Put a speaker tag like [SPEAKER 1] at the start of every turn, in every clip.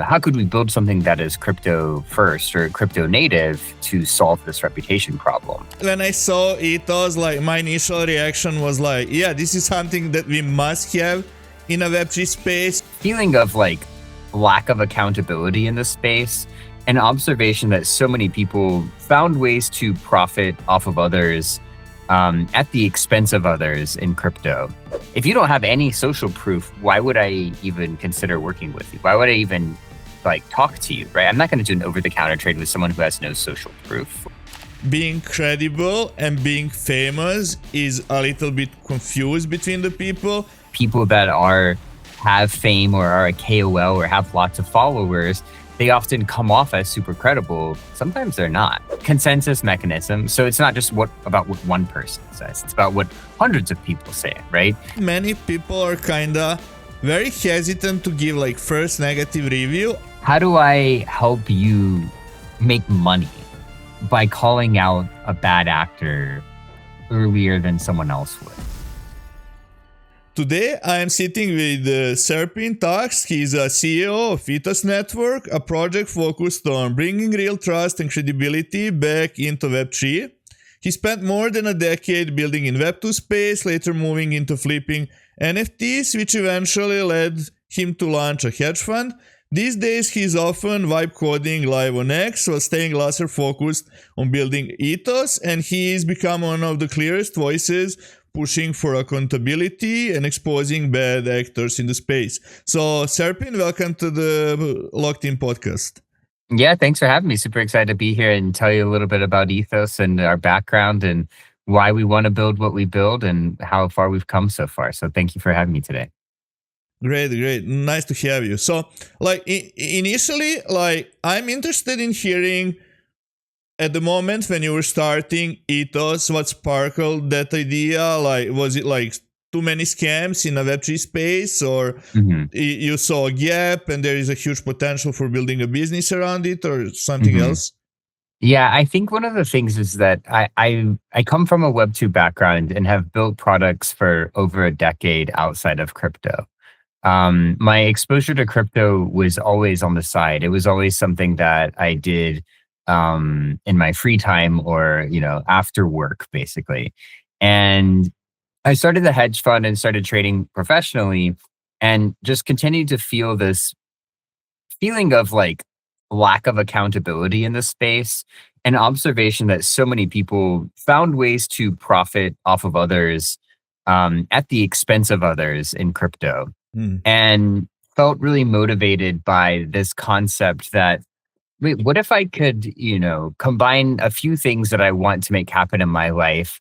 [SPEAKER 1] how could we build something that is crypto first or crypto native to solve this reputation problem?
[SPEAKER 2] When I saw Ethos, my initial reaction was yeah, this is something that we must have in a Web3 space.
[SPEAKER 1] Feeling of lack of accountability in the space, an observation that so many people found ways to profit off of others at the expense of others in crypto. If you don't have any social proof, why would I even consider working with you? Why would I even talk to you, right? I'm not going to do an over-the-counter trade with someone who has no social proof.
[SPEAKER 2] Being credible and being famous is a little bit confused between the people.
[SPEAKER 1] People that have fame or are a KOL or have lots of followers, they often come off as super credible. Sometimes they're not. Consensus mechanism. So it's not just about what one person says. It's about what hundreds of people say, right?
[SPEAKER 2] Many people are very hesitant to give first negative review.
[SPEAKER 1] How do I help you make money by calling out a bad actor earlier than someone else would?
[SPEAKER 2] Today, I am sitting with Serpin Taxt. He's a CEO of Ethos Network, a project focused on bringing real trust and credibility back into Web3. He spent more than a decade building in Web2 space, later moving into flipping NFTs, which eventually led him to launch a hedge fund. These days, he's often vibe coding live on X while staying laser focused on building Ethos, and he's become one of the clearest voices pushing for accountability and exposing bad actors in the space. So, Serpin, welcome to the Locked In podcast.
[SPEAKER 1] Yeah, thanks for having me. Super excited to be here and tell you a little bit about Ethos and our background and why we want to build what we build and how far we've come so far. So thank you for having me today.
[SPEAKER 2] Great. Nice to have you. So, initially, I'm interested in hearing at the moment when you were starting Ethos, what sparkled that idea? Was it too many scams in a Web3 space, or you saw a gap and there is a huge potential for building a business around it, or something else?
[SPEAKER 1] Yeah, I think one of the things is that I come from a Web2 background and have built products for over a decade outside of crypto. My exposure to crypto was always on the side. It was always something that I did in my free time or, after work, basically. And I started the hedge fund and started trading professionally and just continued to feel this feeling of lack of accountability in the space, an observation that so many people found ways to profit off of others at the expense of others in crypto. And felt really motivated by this concept that, wait, what if I could, combine a few things that I want to make happen in my life?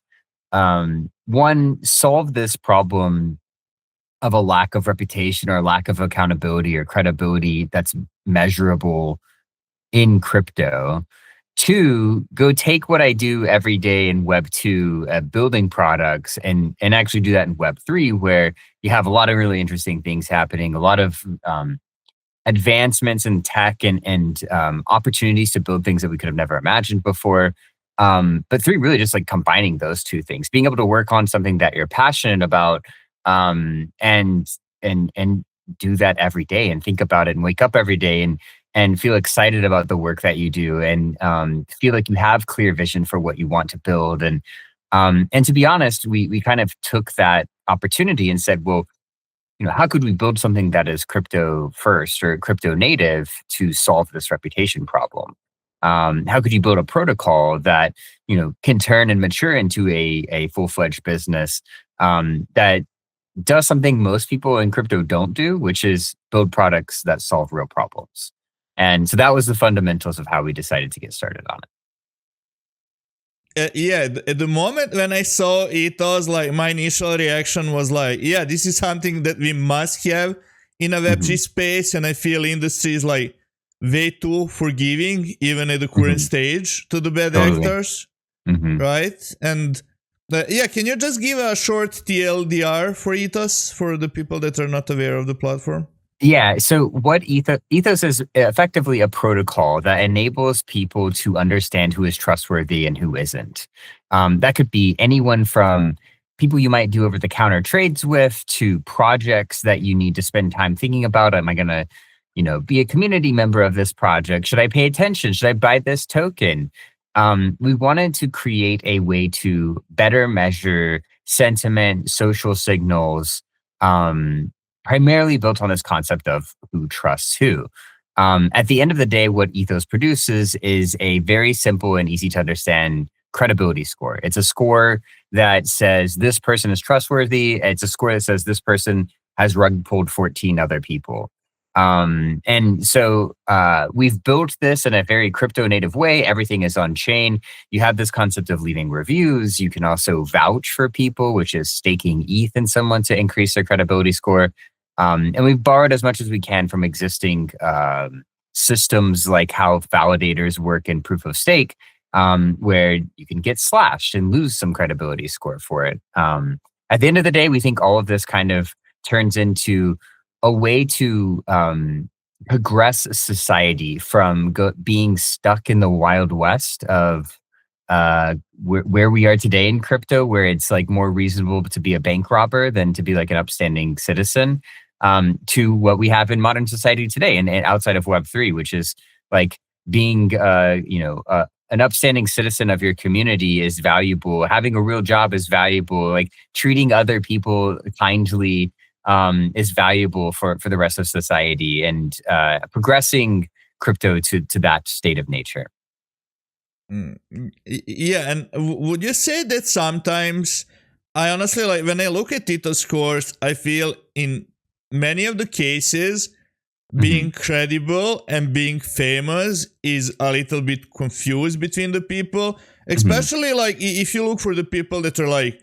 [SPEAKER 1] One, solve this problem of a lack of reputation or lack of accountability or credibility that's measurable in crypto. Two, go take what I do every day in Web 2 at building products and actually do that in Web 3, where you have a lot of really interesting things happening, a lot of advancements in tech and opportunities to build things that we could have never imagined before. But three, really just combining those two things, being able to work on something that you're passionate about and do that every day and think about it and wake up every day and feel excited about the work that you do and feel like you have clear vision for what you want to build. And to be honest, we kind of took that opportunity and said, well, how could we build something that is crypto first or crypto native to solve this reputation problem? How could you build a protocol that, can turn and mature into a full-fledged business that does something most people in crypto don't do, which is build products that solve real problems? And so that was the fundamentals of how we decided to get started on it.
[SPEAKER 2] At the moment when I saw Ethos, my initial reaction was yeah, this is something that we must have in a Web3 space, and I feel industry is way too forgiving, even at the current stage, to the bad actors, right? And can you just give a short TLDR for Ethos for the people that are not aware of the platform?
[SPEAKER 1] Yeah. So what Ethos is effectively a protocol that enables people to understand who is trustworthy and who isn't. That could be anyone from people you might do over-the-counter trades with to projects that you need to spend time thinking about. Am I going to be a community member of this project? Should I pay attention? Should I buy this token? We wanted to create a way to better measure sentiment, social signals, primarily built on this concept of who trusts who. At the end of the day, what Ethos produces is a very simple and easy to understand credibility score. It's a score that says this person is trustworthy. It's a score that says this person has rug pulled 14 other people. And so we've built this in a very crypto native way. Everything is on chain. You have this concept of leaving reviews. You can also vouch for people, which is staking ETH in someone to increase their credibility score. And we've borrowed as much as we can from existing systems like how validators work in proof of stake, where you can get slashed and lose some credibility score for it. At the end of the day, we think all of this kind of turns into a way to progress society from being stuck in the Wild West of where we are today in crypto, where it's like more reasonable to be a bank robber than to be like an upstanding citizen, to what we have in modern society today and outside of Web3, which is like being, an upstanding citizen of your community is valuable. Having a real job is valuable. Like treating other people kindly is valuable for the rest of society, and progressing crypto to that state of nature.
[SPEAKER 2] Yeah, and would you say that sometimes I honestly like when I look at Ethos scores, I feel in many of the cases being credible and being famous is a little bit confused between the people, especially like if you look for the people that are like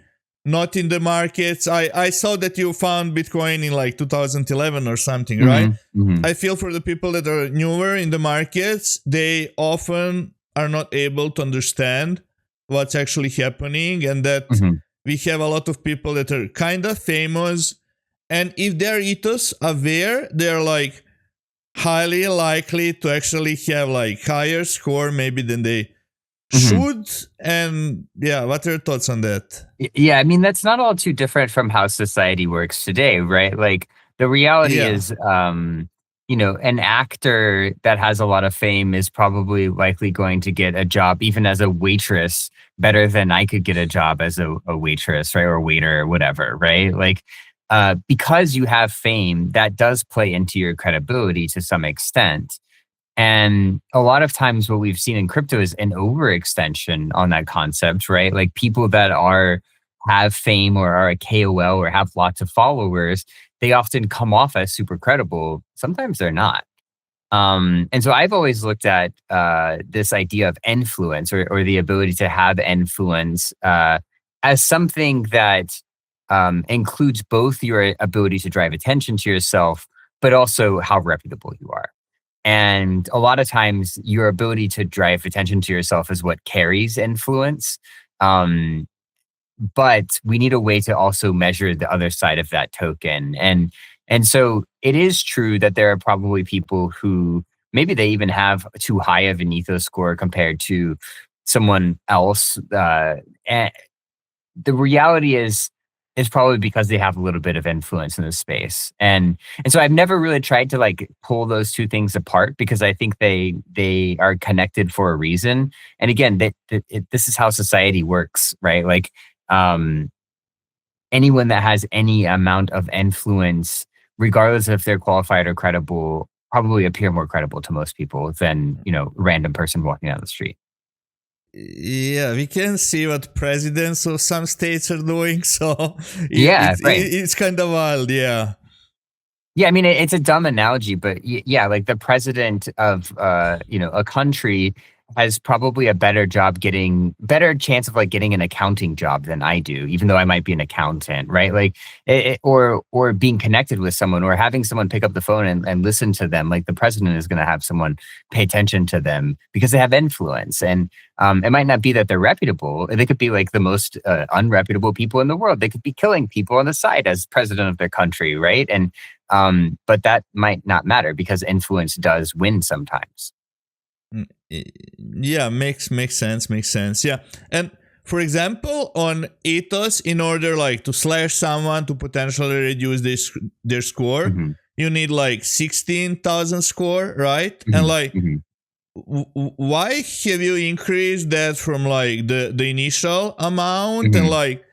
[SPEAKER 2] not in the markets. I saw that you found Bitcoin in like 2011 or something, right? I feel for the people that are newer in the markets, they often are not able to understand what's actually happening, and that we have a lot of people that are kind of famous, and if they're Ethos aware, they're like highly likely to actually have like higher score maybe than they should. And yeah, what are your thoughts on that?
[SPEAKER 1] Yeah, I mean, that's not all too different from how society works today, right? Like the reality is, an actor that has a lot of fame is probably likely going to get a job, even as a waitress, better than I could get a job as a waitress, right? Or a waiter or whatever, right? Like, because you have fame, that does play into your credibility to some extent. And a lot of times what we've seen in crypto is an overextension on that concept, right? Like people that have fame or are a KOL or have lots of followers, they often come off as super credible. Sometimes they're not. And so I've always looked at this idea of influence or the ability to have influence as something that includes both your ability to drive attention to yourself, but also how reputable you are. And a lot of times your ability to drive attention to yourself is what carries influence. But we need a way to also measure the other side of that token. And so it is true that there are probably people who maybe they even have too high of an ethos score compared to someone else. And the reality is it's probably because they have a little bit of influence in the space. And so I've never really tried to like pull those two things apart, because I think they are connected for a reason. And again, this is how society works, right? Like anyone that has any amount of influence, regardless if they're qualified or credible, probably appear more credible to most people than, a random person walking down the street.
[SPEAKER 2] Yeah, we can see what presidents of some states are doing, so it's kind of wild. Yeah,
[SPEAKER 1] I mean, it's a dumb analogy, but yeah, like the president of a country has probably a better chance of like getting an accounting job than I do, even though I might be an accountant, right? Like, or being connected with someone, or having someone pick up the phone and listen to them. Like the president is going to have someone pay attention to them because they have influence. And it might not be that they're reputable. They could be like the most unreputable people in the world. They could be killing people on the side as president of their country, right? And but that might not matter because influence does win sometimes.
[SPEAKER 2] Yeah, makes sense. Yeah. And for example, on Ethos, in order like to slash someone to potentially reduce their score, you need like 16,000 score, right? And
[SPEAKER 1] Mhm,
[SPEAKER 2] like,
[SPEAKER 1] mhm,
[SPEAKER 2] why have you increased that from like the initial amount? And
[SPEAKER 1] mhm,
[SPEAKER 2] like,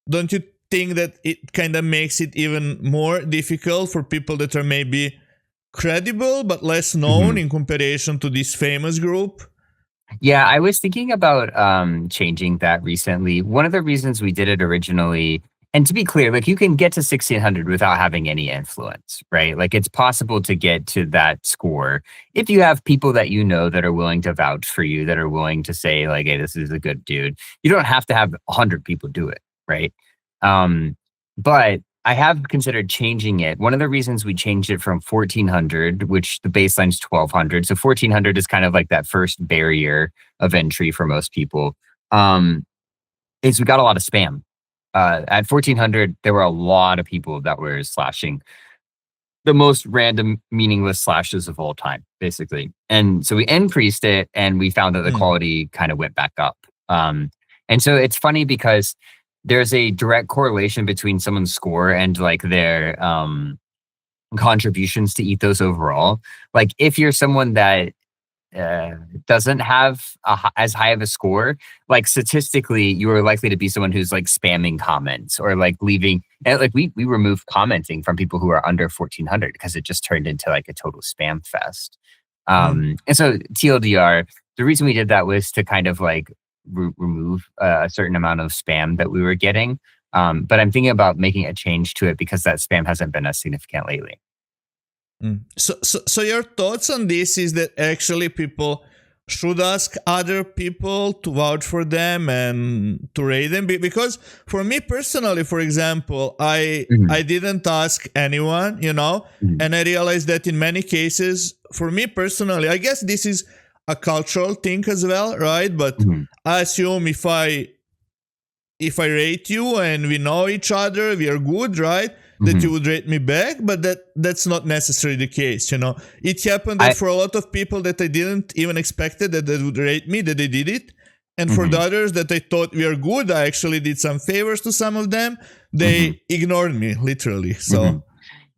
[SPEAKER 2] don't you think that it kind of makes it even more difficult for people that are maybe credible but less known
[SPEAKER 1] mhm.
[SPEAKER 2] in comparison to this famous group?
[SPEAKER 1] Yeah, I was thinking about changing that recently. One of the reasons we did it originally, and to be clear, like you can get to 1600 without having any influence, right? Like it's possible to get to that score if you have people that you know that are willing to vouch for you, that are willing to say like, "Hey, this is a good dude." You don't have to have 100 people do it, right? Um, but I have considered changing it. One of the reasons we changed it from 1400, which the baseline's 1200. So 1400 is kind of like that first barrier of entry for most people. Um, is we got a lot of spam. At 1400, there were a lot of people that were slashing the most random, meaningless slashes of all time, basically. And so we increased it and we found that the
[SPEAKER 2] Mm,
[SPEAKER 1] quality kind of went back up. And so it's funny because there's a direct correlation between someone's score and like their contributions to ethos overall. Like if you're someone that uh, doesn't have as high of a score, like statistically, you are likely to be someone who's like spamming comments or like leaving. And like we removed commenting from people who are under 1400 because it just turned into like a total spam fest.
[SPEAKER 2] mm.
[SPEAKER 1] And so TLDR, the reason we did that was to kind of like remove a certain amount of spam that we were getting. But I'm thinking about making a change to it because that spam hasn't been as significant lately.
[SPEAKER 2] So your thoughts on this is that actually people should ask other people to vouch for them and to rate them? Because for me personally, for example,
[SPEAKER 1] Mhm,
[SPEAKER 2] I didn't ask anyone,
[SPEAKER 1] mhm,
[SPEAKER 2] and I realized that in many cases, for me personally, I guess this is a cultural thing as well, right? But
[SPEAKER 1] mhm,
[SPEAKER 2] I assume if I rate you and we know each other, we are good, right? That you
[SPEAKER 1] mhm.
[SPEAKER 2] would rate me back, but that's not necessarily the case. It happened that
[SPEAKER 1] I
[SPEAKER 2] for a lot of people that I didn't even expected that they would rate me, that they did it, and for the
[SPEAKER 1] mhm,
[SPEAKER 2] others that I thought we are good, I actually did some favors to some of them.
[SPEAKER 1] mhm,
[SPEAKER 2] They ignored me literally. So
[SPEAKER 1] mhm.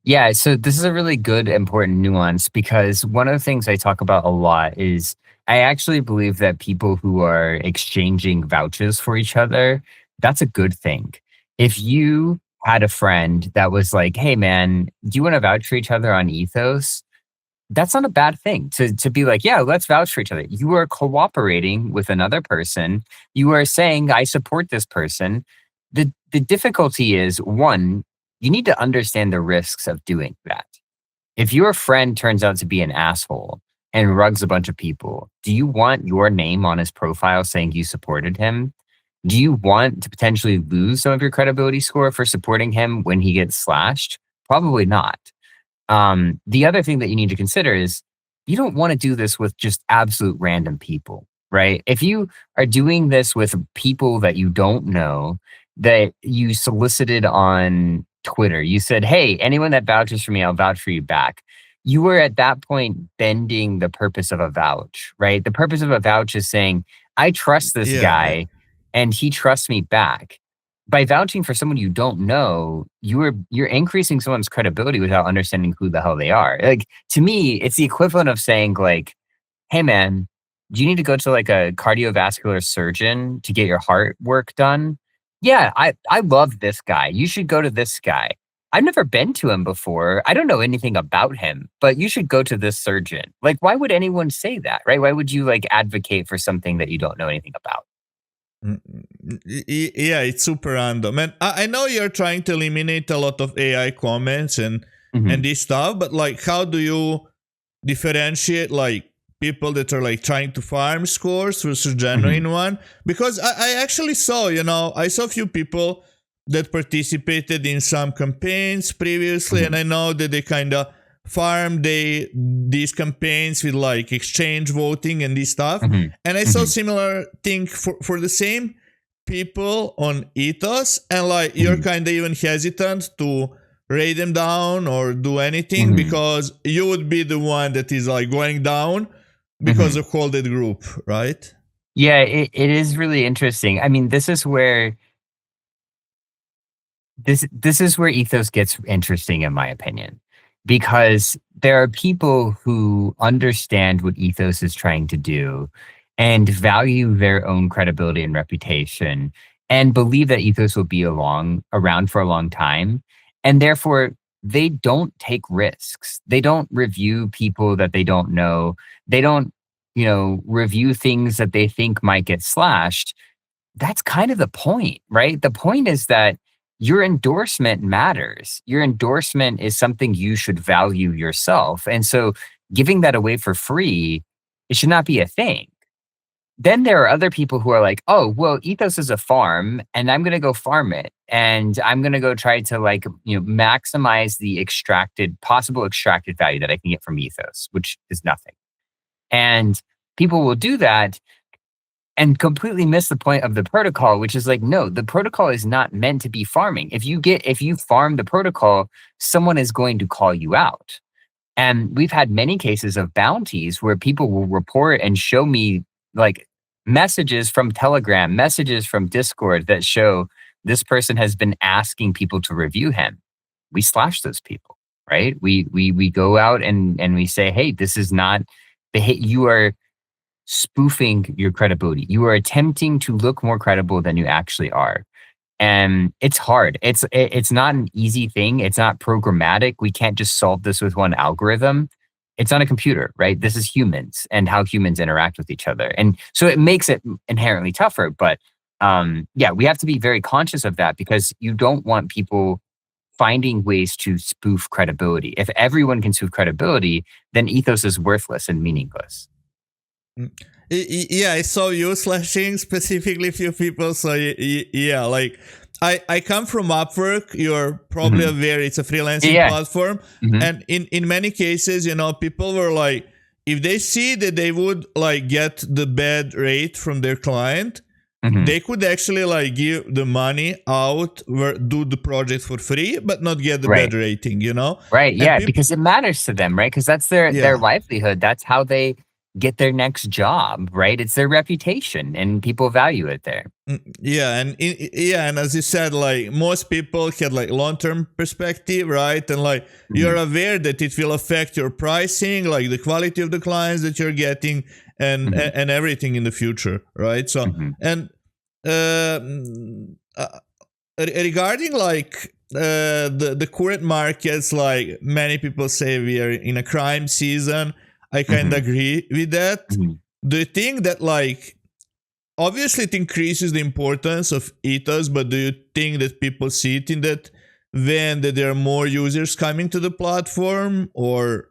[SPEAKER 1] Yeah, so this is a really good, important nuance because one of the things I talk about a lot is I actually believe that people who are exchanging vouchers for each other, that's a good thing. If you had a friend that was like, hey man, do you want to vouch for each other on Ethos? That's not a bad thing to be like, yeah, let's vouch for each other. You are cooperating with another person. You are saying, I support this person. The difficulty is one, you need to understand the risks of doing that. If your friend turns out to be an asshole and rugs a bunch of people, do you want your name on his profile saying you supported him? Do you want to potentially lose some of your credibility score for supporting him when he gets slashed? Probably not. The other thing that you need to consider is you don't want to do this with just absolute random people, right? If you are doing this with people that you don't know, that you solicited on Twitter, you said, hey, anyone that vouches for me, I'll vouch for you back. You were at that point bending the purpose of a vouch, right? The purpose of a vouch is saying, I trust this
[SPEAKER 2] yeah.
[SPEAKER 1] guy and he trusts me back. By vouching for someone you don't know, you're increasing someone's credibility without understanding who the hell they are. Like to me, it's the equivalent of saying like, "Hey man, do you need to go to like a cardiovascular surgeon to get your heart work done?" Yeah, I love this guy. You should go to this guy. I've never been to him before. I don't know anything about him, but you should go to this surgeon. Like, why would anyone say that, right? Why would you like advocate for something that you don't know anything about?
[SPEAKER 2] Yeah, it's super random. And I know you're trying to eliminate a lot of AI comments and
[SPEAKER 1] Mhm,
[SPEAKER 2] this stuff, but like, how do you differentiate like people that are like trying to farm scores versus
[SPEAKER 1] mhm,
[SPEAKER 2] genuine one? Because I actually saw, I saw a few people that participated in some campaigns previously, and
[SPEAKER 1] mhm,
[SPEAKER 2] I know that they kind of farm these campaigns with like exchange voting and this stuff.
[SPEAKER 1] mhm,
[SPEAKER 2] And I saw
[SPEAKER 1] mhm,
[SPEAKER 2] similar thing for the same people on Ethos, and like you're
[SPEAKER 1] mhm,
[SPEAKER 2] kind of even hesitant to rate them down or do anything
[SPEAKER 1] mhm.
[SPEAKER 2] because you would be the one that is like going down because
[SPEAKER 1] Mhm.
[SPEAKER 2] of all that group, right?
[SPEAKER 1] Yeah, it is really interesting. I mean, this is where ethos gets interesting in my opinion. because there are people who understand what Ethos is trying to do and value their own credibility and reputation and believe that Ethos will be around for a long time. And therefore, they don't take risks. They don't review people that they don't know. They don't, review things that they think might get slashed. That's kind of the point, right? The point is that your endorsement matters. Your endorsement is something you should value yourself. And so giving that away for free, it should not be a thing. Then there are other people who are like, oh, well, Ethos is a farm and I'm going to go farm it. And I'm going to go try to maximize the possible extracted value that I can get from Ethos, which is nothing. And people will do that and completely miss the point of the protocol, which is like, no, the protocol is not meant to be farming. If you farm the protocol, someone is going to call you out. And we've had many cases of bounties where people will report and show me like messages from Telegram, messages from Discord that show this person has been asking people to review him. We slash those people, right? We go out and we say, hey, this is not the hit. You are spoofing your credibility. You are attempting to look more credible than you actually are. And it's hard. It's not an easy thing. It's not programmatic. We can't just solve this with one algorithm. It's on a computer, right? This is humans and how humans interact with each other. And so it makes it inherently tougher. But we have to be very conscious of that because you don't want people finding ways to spoof credibility. If everyone can spoof credibility, then Ethos is worthless and meaningless.
[SPEAKER 2] Yeah, I saw you slashing specifically few people. So yeah, like I come from Upwork. You're probably aware it's a freelancing platform, and in many cases, people were like, if they see that they would like get the bad rate from their client, they could actually like give the money out, do the project for free, but not get the bad rating.
[SPEAKER 1] Right? Yeah, because it matters to them, right? Because that's their livelihood. That's how they get their next job, right? It's their reputation and people value it there.
[SPEAKER 2] Yeah. And as you said, like most people had like long-term perspective, right? And like you're aware that it will affect your pricing, like the quality of the clients that you're getting and everything in the future, right? So, and regarding like the current markets, like many people say we are in a crime season. I kind of agree with that. Do you think that like, obviously it increases the importance of Ethos, but do you think that people see it in that when that there are more users coming to the platform or?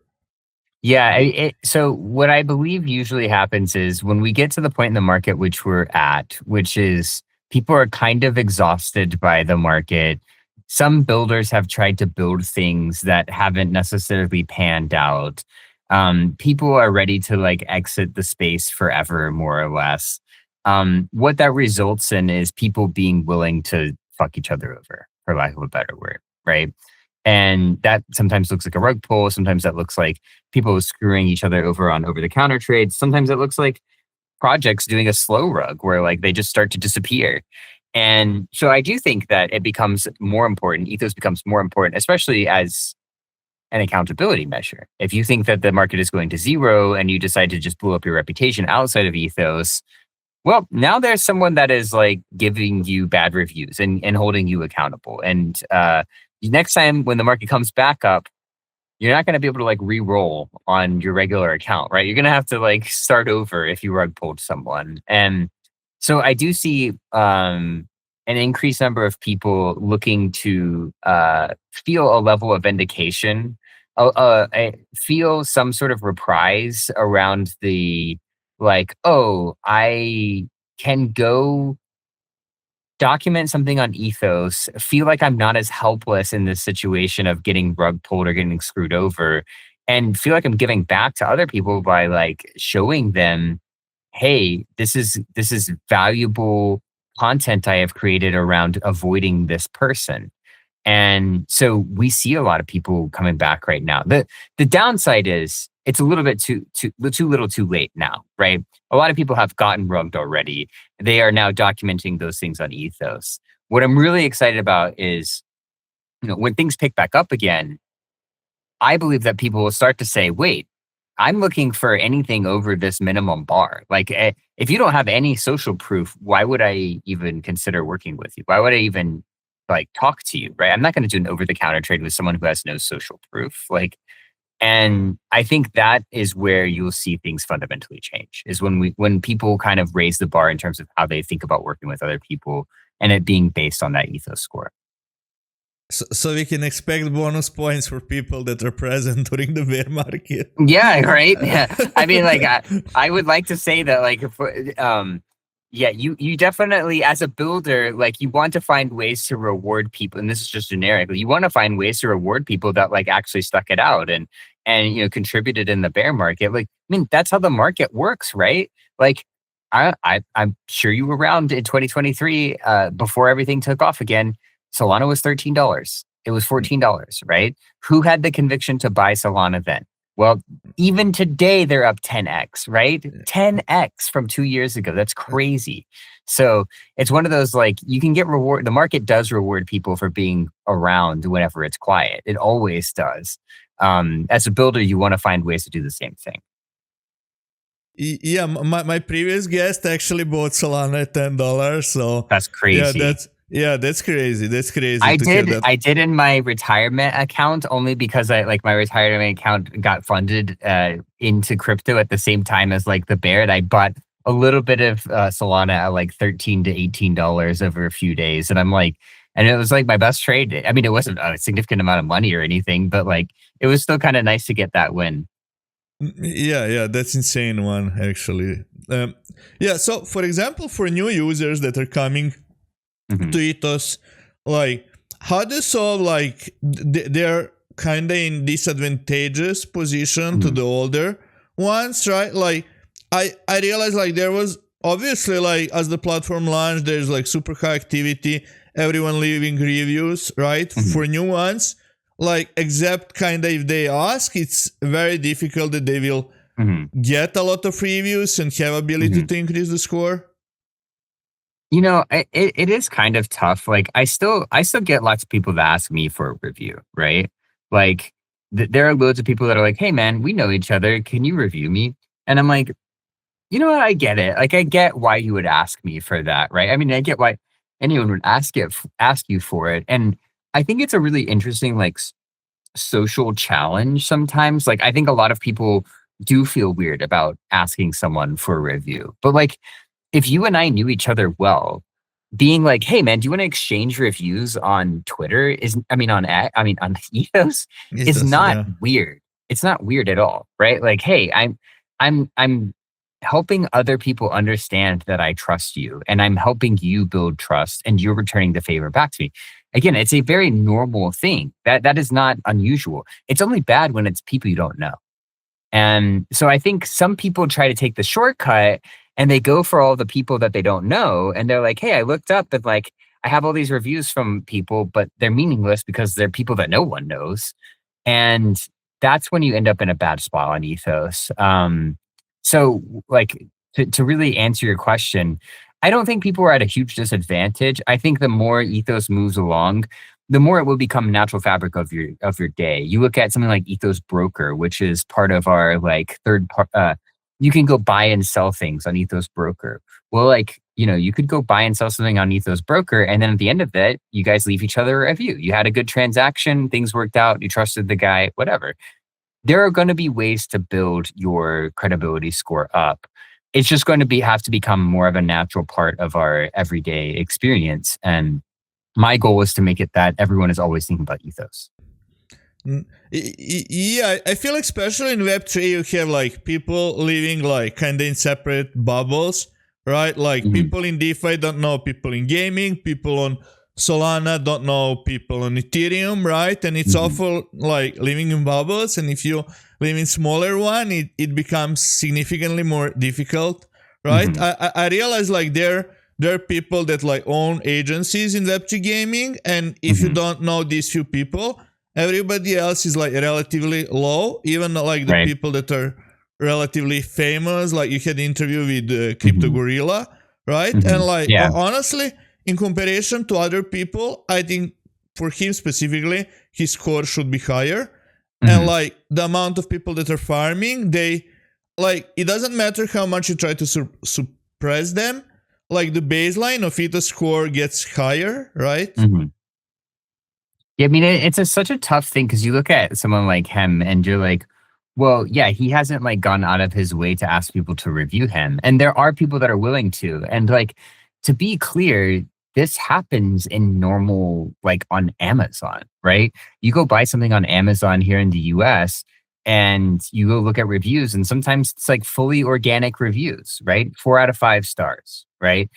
[SPEAKER 1] Yeah. So what I believe usually happens is when we get to the point in the market which we're at, which is people are kind of exhausted by the market. Some builders have tried to build things that haven't necessarily panned out. People are ready to like exit the space forever, more or less. What that results in is people being willing to fuck each other over, for lack of a better word, right? And that sometimes looks like a rug pull. Sometimes that looks like people screwing each other over on over-the-counter trades. Sometimes it looks like projects doing a slow rug where like they just start to disappear. And so I do think that it becomes more important. Ethos becomes more important, especially as an accountability measure. If you think that the market is going to zero and you decide to just blow up your reputation outside of Ethos, well, now there's someone that is like giving you bad reviews and holding you accountable. And next time when the market comes back up, you're not going to be able to like re-roll on your regular account, right? You're going to have to like start over if you rug pulled someone. And so I do see an increased number of people looking to feel a level of vindication, feel some sort of reprise around the like, oh, I can go document something on Ethos, feel like I'm not as helpless in this situation of getting rug pulled or getting screwed over, and feel like I'm giving back to other people by like showing them, hey, this is valuable content I have created around avoiding this person. And so we see a lot of people coming back right now. The downside is it's a little bit too little too late now, right? A lot of people have gotten rugged already. They are now documenting those things on Ethos. What I'm really excited about is, when things pick back up again, I believe that people will start to say, wait, I'm looking for anything over this minimum bar. Like, if you don't have any social proof, why would I even consider working with you? Why would I even like talk to you? Right? I'm not going to do an over the counter trade with someone who has no social proof. Like, and I think that is where you'll see things fundamentally change. Is when people kind of raise the bar in terms of how they think about working with other people, and it being based on that ethos score.
[SPEAKER 2] So we can expect bonus points for people that are present during the bear market.
[SPEAKER 1] Yeah, right. Yeah, I mean, like, I would like to say that, like, if, yeah, you definitely, as a builder, like, you want to find ways to reward people, and this is just generically, you want to find ways to reward people that like actually stuck it out and contributed in the bear market. Like, I mean, that's how the market works, right? Like, I'm sure you were around in 2023 before everything took off again. Solana was $13. It was $14, right? Who had the conviction to buy Solana then? Well, even today they're up 10x, right? 10x from 2 years ago. That's crazy. So it's one of those, like, you can get reward. The market does reward people for being around whenever it's quiet. It always does. As a builder, you want to find ways to do the same thing.
[SPEAKER 2] Yeah, my previous guest actually bought Solana at $10. So
[SPEAKER 1] that's crazy.
[SPEAKER 2] That's crazy. That's crazy.
[SPEAKER 1] I did in my retirement account, only because my retirement account got funded into crypto at the same time as like the bear. And I bought a little bit of Solana at like $13 to $18 over a few days. And and it was like my best trade. I mean, it wasn't a significant amount of money or anything, but like it was still kind of nice to get that win.
[SPEAKER 2] Yeah, that's insane one actually. So for example, for new users that are coming to Ethos, like, how do you solve, like, they're kind of in disadvantageous position to the older ones, right? Like, I realized, like, there was obviously, like, as the platform launched, there's like super high activity, everyone leaving reviews, right? For new ones, like, except kind of if they ask, it's very difficult that they will get a lot of reviews and have ability to increase the score.
[SPEAKER 1] It is kind of tough. Like, I still get lots of people that ask me for a review, right? Like, there are loads of people that are like, "Hey, man, we know each other. Can you review me?" And I'm like, you know what? I get it. Like, I get why you would ask me for that, right? I mean, I get why anyone would ask you for it, and I think it's a really interesting, like, social challenge sometimes. Like, I think a lot of people do feel weird about asking someone for a review, but like, if you and I knew each other well, being like, "Hey, man, do you want to exchange reviews on Twitter?" On Ethos is not weird. It's not weird at all, right? Like, hey, I'm helping other people understand that I trust you, and I'm helping you build trust, and you're returning the favor back to me. Again, it's a very normal thing. That is not unusual. It's only bad when it's people you don't know. And so I think some people try to take the shortcut and they go for all the people that they don't know. And they're like, "Hey, I looked up and like, I have all these reviews from people, but they're meaningless because they're people that no one knows." And that's when you end up in a bad spot on Ethos. So like, to really answer your question, I don't think people are at a huge disadvantage. I think the more Ethos moves along, the more it will become a natural fabric of your day. You look at something like Ethos Broker, which is part of our like third part. You can go buy and sell things on Ethos Broker. Well, like, you could go buy and sell something on Ethos Broker, and then at the end of it, you guys leave each other a review. You had a good transaction, things worked out, you trusted the guy, whatever. There are going to be ways to build your credibility score up. It's just going to have to become more of a natural part of our everyday experience. And my goal is to make it that everyone is always thinking about Ethos.
[SPEAKER 2] Yeah, I feel like especially in Web3, you have like people living like kind of in separate bubbles, right? Like people in DeFi don't know people in gaming, people on Solana don't know people on Ethereum, right? And it's awful like living in bubbles. And if you live in smaller one, it becomes significantly more difficult, right? I realize like there are people that like own agencies in Web3 gaming. And if you don't know these few people, everybody else is like relatively low, even like the people that are relatively famous. Like you had an interview with Crypto Gorilla, right? And like honestly, in comparison to other people, I think for him specifically, his score should be higher. And
[SPEAKER 1] Mhm.
[SPEAKER 2] like the amount of people that are farming, they like it doesn't matter how much you try to suppress them. Like the baseline of Ethos score gets higher, right?
[SPEAKER 1] Mhm. Yeah, I mean, such a tough thing because you look at someone like him and you're like, well, yeah, he hasn't like gone out of his way to ask people to review him. And there are people that are willing to. And like, to be clear, this happens in normal, like on Amazon, right? You go buy something on Amazon here in the US and you go look at reviews, and sometimes it's like fully organic reviews, right? 4 out of 5 stars, right?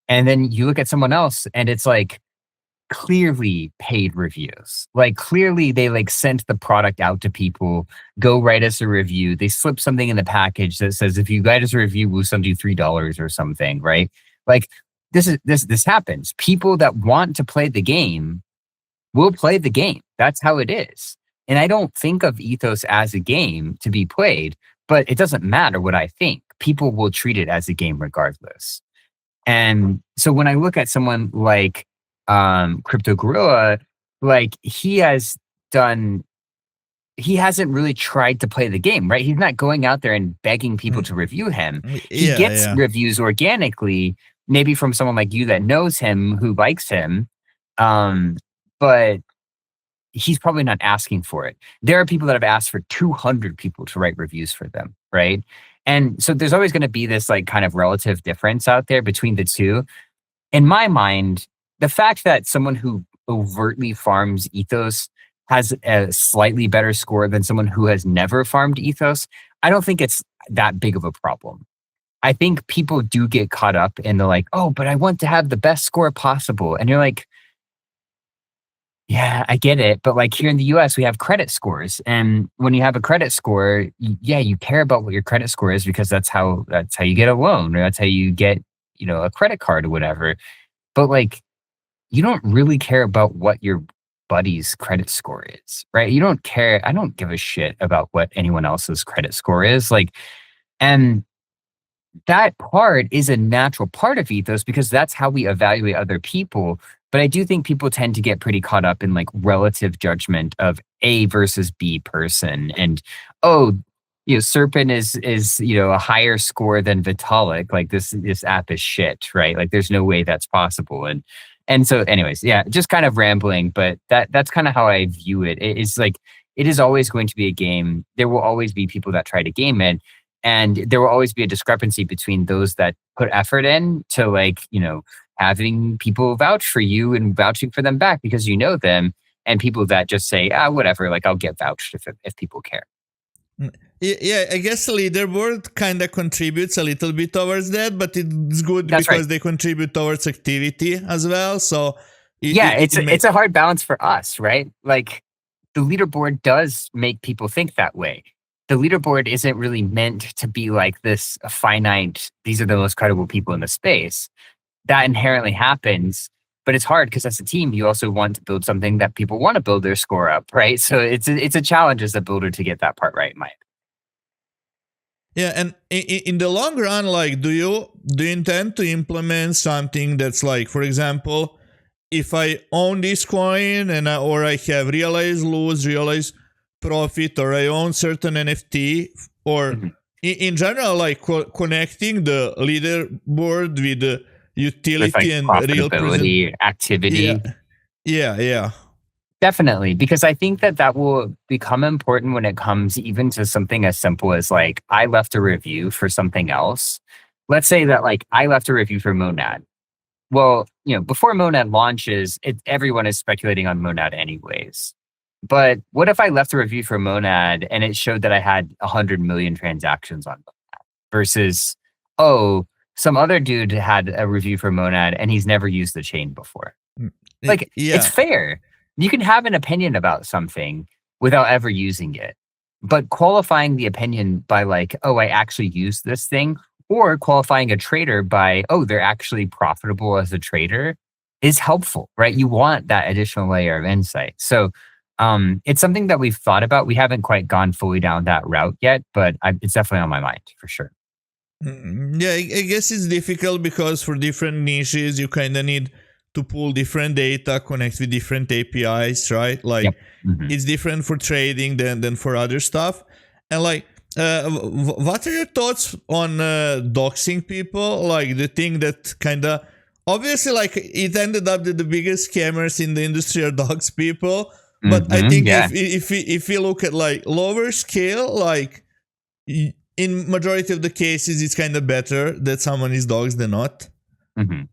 [SPEAKER 1] And then you look at someone else and it's like, clearly paid reviews. Like clearly they like sent the product out to people, go write us a review. They slip something in the package that says if you write us a review, we'll send you $3 or something, right? Like this happens. People that want to play the game will play the game. That's how it is. And I don't think of Ethos as a game to be played, but it doesn't matter what I think. People will treat it as a game regardless. And so when I look at someone like Crypto Gorilla, like done, he hasn't really tried to play the game, right? He's not going out there and begging people to review him. He
[SPEAKER 2] Yeah,
[SPEAKER 1] gets
[SPEAKER 2] yeah.
[SPEAKER 1] reviews organically, maybe from someone like you that knows him, who likes him. Um, but he's probably not asking for it. There are people that have asked for 200 people to write reviews for them, right? And so there's always going to be this like kind of relative difference out there between the two. In my mind, the fact that someone who overtly farms Ethos has a slightly better score than someone who has never farmed Ethos, I don't think it's that big of a problem. I think people do get caught up in the like, oh, but I want to have the best score possible. And you're like, yeah, I get it. But like here in the US, we have credit scores. And when you have a credit score, yeah, you care about what your credit score is because that's how you get a loan, or that's how you get, a credit card or whatever. But like you don't really care about what your buddy's credit score is, right? You don't care. I don't give a shit about what anyone else's credit score is. Like, and that part is a natural part of ethos because that's how we evaluate other people. But I do think people tend to get pretty caught up in like relative judgment of A versus B person. And oh, Serpin is a higher score than Vitalik. Like this app is shit, right? Like there's no way that's possible. And so, anyways, yeah, just kind of rambling, but that's kind of how I view it. It's like it is always going to be a game. There will always be people that try to game it. And there will always be a discrepancy between those that put effort in to like, having people vouch for you and vouching for them back because you know them, and people that just say, whatever, like I'll get vouched if people care.
[SPEAKER 2] Yeah, I guess leaderboard kind of contributes a little bit towards that, but it's good
[SPEAKER 1] That's
[SPEAKER 2] because
[SPEAKER 1] right.
[SPEAKER 2] they contribute towards activity as well. So
[SPEAKER 1] It's a hard balance for us, right? Like the leaderboard does make people think that way. The leaderboard isn't really meant to be like this finite, these are the most credible people in the space. That inherently happens, but it's hard because as a team, you also want to build something that people want to build their score up, right? So it's a challenge as a builder to get that part right, Mike.
[SPEAKER 2] Yeah, and in the long run, like, do you intend to implement something that's like, for example, if I own this coin or I have realized lose, realized profit, or I own certain NFT, or
[SPEAKER 1] Mhm.
[SPEAKER 2] in general, like connecting the leaderboard with the
[SPEAKER 1] With like
[SPEAKER 2] utility and real present.
[SPEAKER 1] profitability,
[SPEAKER 2] Yeah,
[SPEAKER 1] activity.
[SPEAKER 2] yeah.
[SPEAKER 1] Definitely, because I think that will become important when it comes even to something as simple as like I left a review for something else. Let's say that like I left a review for Monad. Well, before Monad launches, everyone is speculating on Monad anyways. But what if I left a review for Monad and it showed that I had 100 million transactions on Monad versus, oh, some other dude had a review for Monad and he's never used the chain before? Like, it's
[SPEAKER 2] Yeah.
[SPEAKER 1] fair. You can have an opinion about something without ever using it. But qualifying the opinion by like, oh, I actually use this thing, or qualifying a trader by, oh, they're actually profitable as a trader is helpful, right? You want that additional layer of insight. So it's something that we've thought about. We haven't quite gone fully down that route yet, but it's definitely on my mind for sure.
[SPEAKER 2] Yeah, I guess it's difficult because for different niches, you kind of need to pull different data, connect with different APIs, right? Like
[SPEAKER 1] Yep. Mhm.
[SPEAKER 2] it's different for trading than for other stuff. And like, what are your thoughts on doxing people? Like the thing that kind of obviously like it ended up that the biggest scammers in the industry are dox people. But I
[SPEAKER 1] Mhm.
[SPEAKER 2] think
[SPEAKER 1] Yeah.
[SPEAKER 2] if we look at like lower scale, like in majority of the cases, it's kind of better that someone is doxed than not.
[SPEAKER 1] Mhm.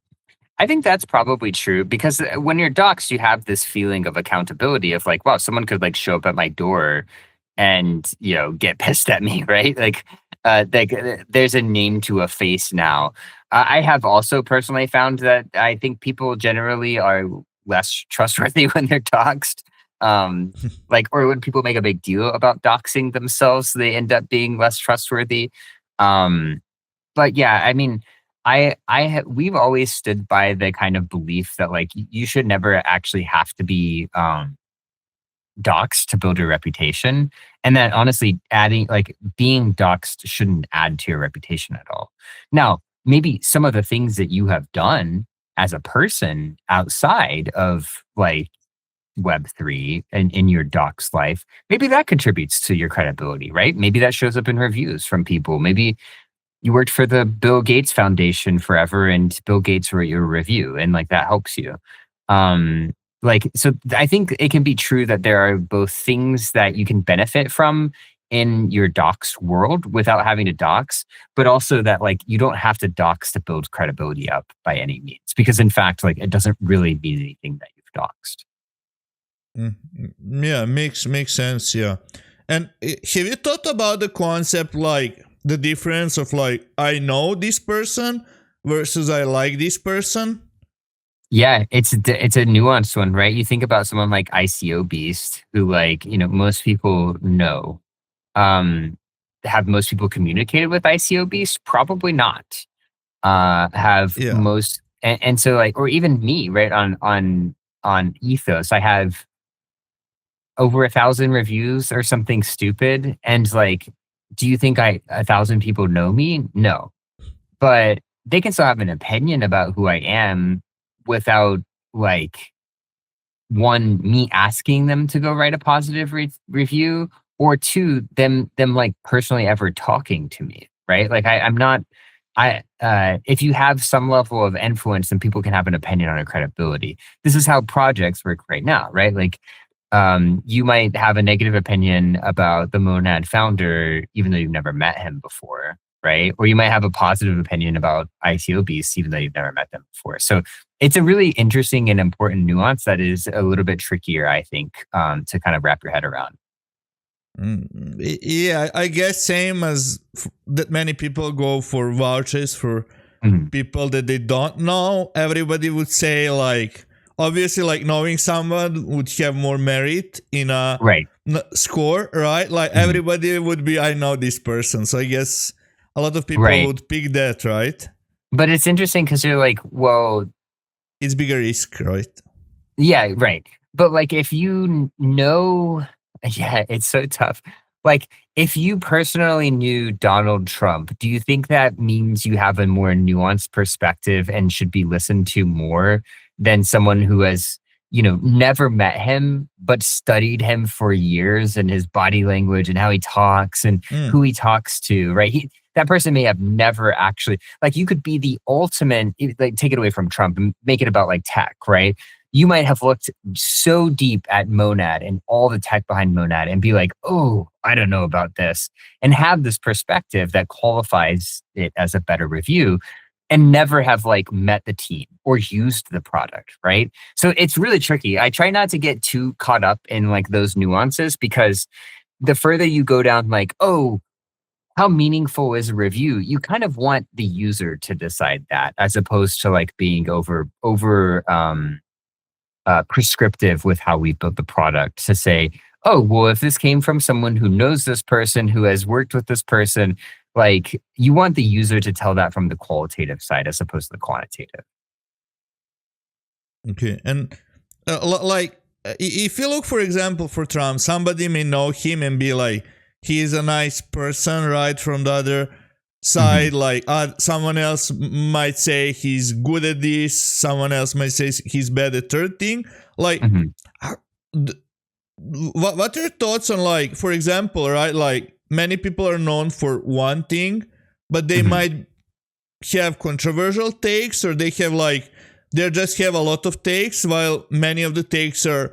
[SPEAKER 1] I think that's probably true because when you're doxxed, you have this feeling of accountability of like, wow, someone could like show up at my door and get pissed at me, right? There's a name to a face now. I have also personally found that I think people generally are less trustworthy when they're doxxed. Or when people make a big deal about doxing themselves, they end up being less trustworthy. Um, but yeah, I mean, we've always stood by the kind of belief that like you should never actually have to be doxed to build your reputation, and that honestly, adding like being doxed shouldn't add to your reputation at all. Now, maybe some of the things that you have done as a person outside of like Web3 and in your docs life, maybe that contributes to your credibility, right? Maybe that shows up in reviews from people. Maybe you worked for the Bill Gates Foundation forever, and Bill Gates wrote your review, and like that helps you. I think it can be true that there are both things that you can benefit from in your docs world without having to docs, but also that like you don't have to docs to build credibility up by any means, because in fact, like it doesn't really mean anything that you've doxed.
[SPEAKER 2] Yeah, makes sense. Yeah, and have you thought about the concept like the difference of like I know this person versus I like this person?
[SPEAKER 1] Yeah, it's a nuanced one, right? You think about someone like ICO Beast, who like most people know. Um, have most people communicated with ICO Beast? Probably not. Have
[SPEAKER 2] Yeah,
[SPEAKER 1] most, and so like, or even me, right? On Ethos, I have over 1,000 reviews or something stupid, and like, do you think 1,000 people know me? No, but they can still have an opinion about who I am without like one, me asking them to go write a positive review, or two, them like personally ever talking to me, right? Like I'm not if you have some level of influence, then people can have an opinion on your credibility. This is how projects work right now, right? Like you might have a negative opinion about the Monad founder, even though you've never met him before, right? Or you might have a positive opinion about ICO Beasts, even though you've never met them before. So it's a really interesting and important nuance that is a little bit trickier, I think, to kind of wrap your head around.
[SPEAKER 2] yeah. I guess same as that many people go for vouchers for
[SPEAKER 1] Mhm.
[SPEAKER 2] people that they don't know. Everybody would say like obviously like knowing someone would have more merit in a
[SPEAKER 1] Right.
[SPEAKER 2] score, right? Like
[SPEAKER 1] Mhm.
[SPEAKER 2] everybody would be I know this person. So I guess a lot of people
[SPEAKER 1] Right.
[SPEAKER 2] would pick that, right?
[SPEAKER 1] But it's interesting because you're like, well,
[SPEAKER 2] It's bigger risk, right?
[SPEAKER 1] yeah, right. But like if you know, yeah, it's so tough. Like if you personally knew Donald Trump, do you think that means you have a more nuanced perspective and should be listened to more than someone who has, never met him but studied him for years and his body language and how he talks and
[SPEAKER 2] Mm.
[SPEAKER 1] who he talks to, right? That person may have never actually, like, you could be the ultimate, like, take it away from Trump and make it about like tech, right? You might have looked so deep at Monad and all the tech behind Monad and be like, oh, I don't know about this, and have this perspective that qualifies it as a better review, and never have like met the team or used the product, right? So it's really tricky. I try not to get too caught up in like those nuances, because the further you go down, like, oh, how meaningful is a review? You kind of want the user to decide that, as opposed to like being over prescriptive with how we built the product to say, oh, well, if this came from someone who knows this person, who has worked with this person, like you want the user to tell that from the qualitative side as opposed to the quantitative.
[SPEAKER 2] Okay, and if you look, for example, for Trump, somebody may know him and be like, he's a nice person, right? From the other side, like someone else might say he's good at this, someone else might say he's bad at third thing. Like, what are your thoughts on, like, for example, right? Like, many people are known for one thing, but they might have controversial takes, or they have like they just have a lot of takes, while many of the takes are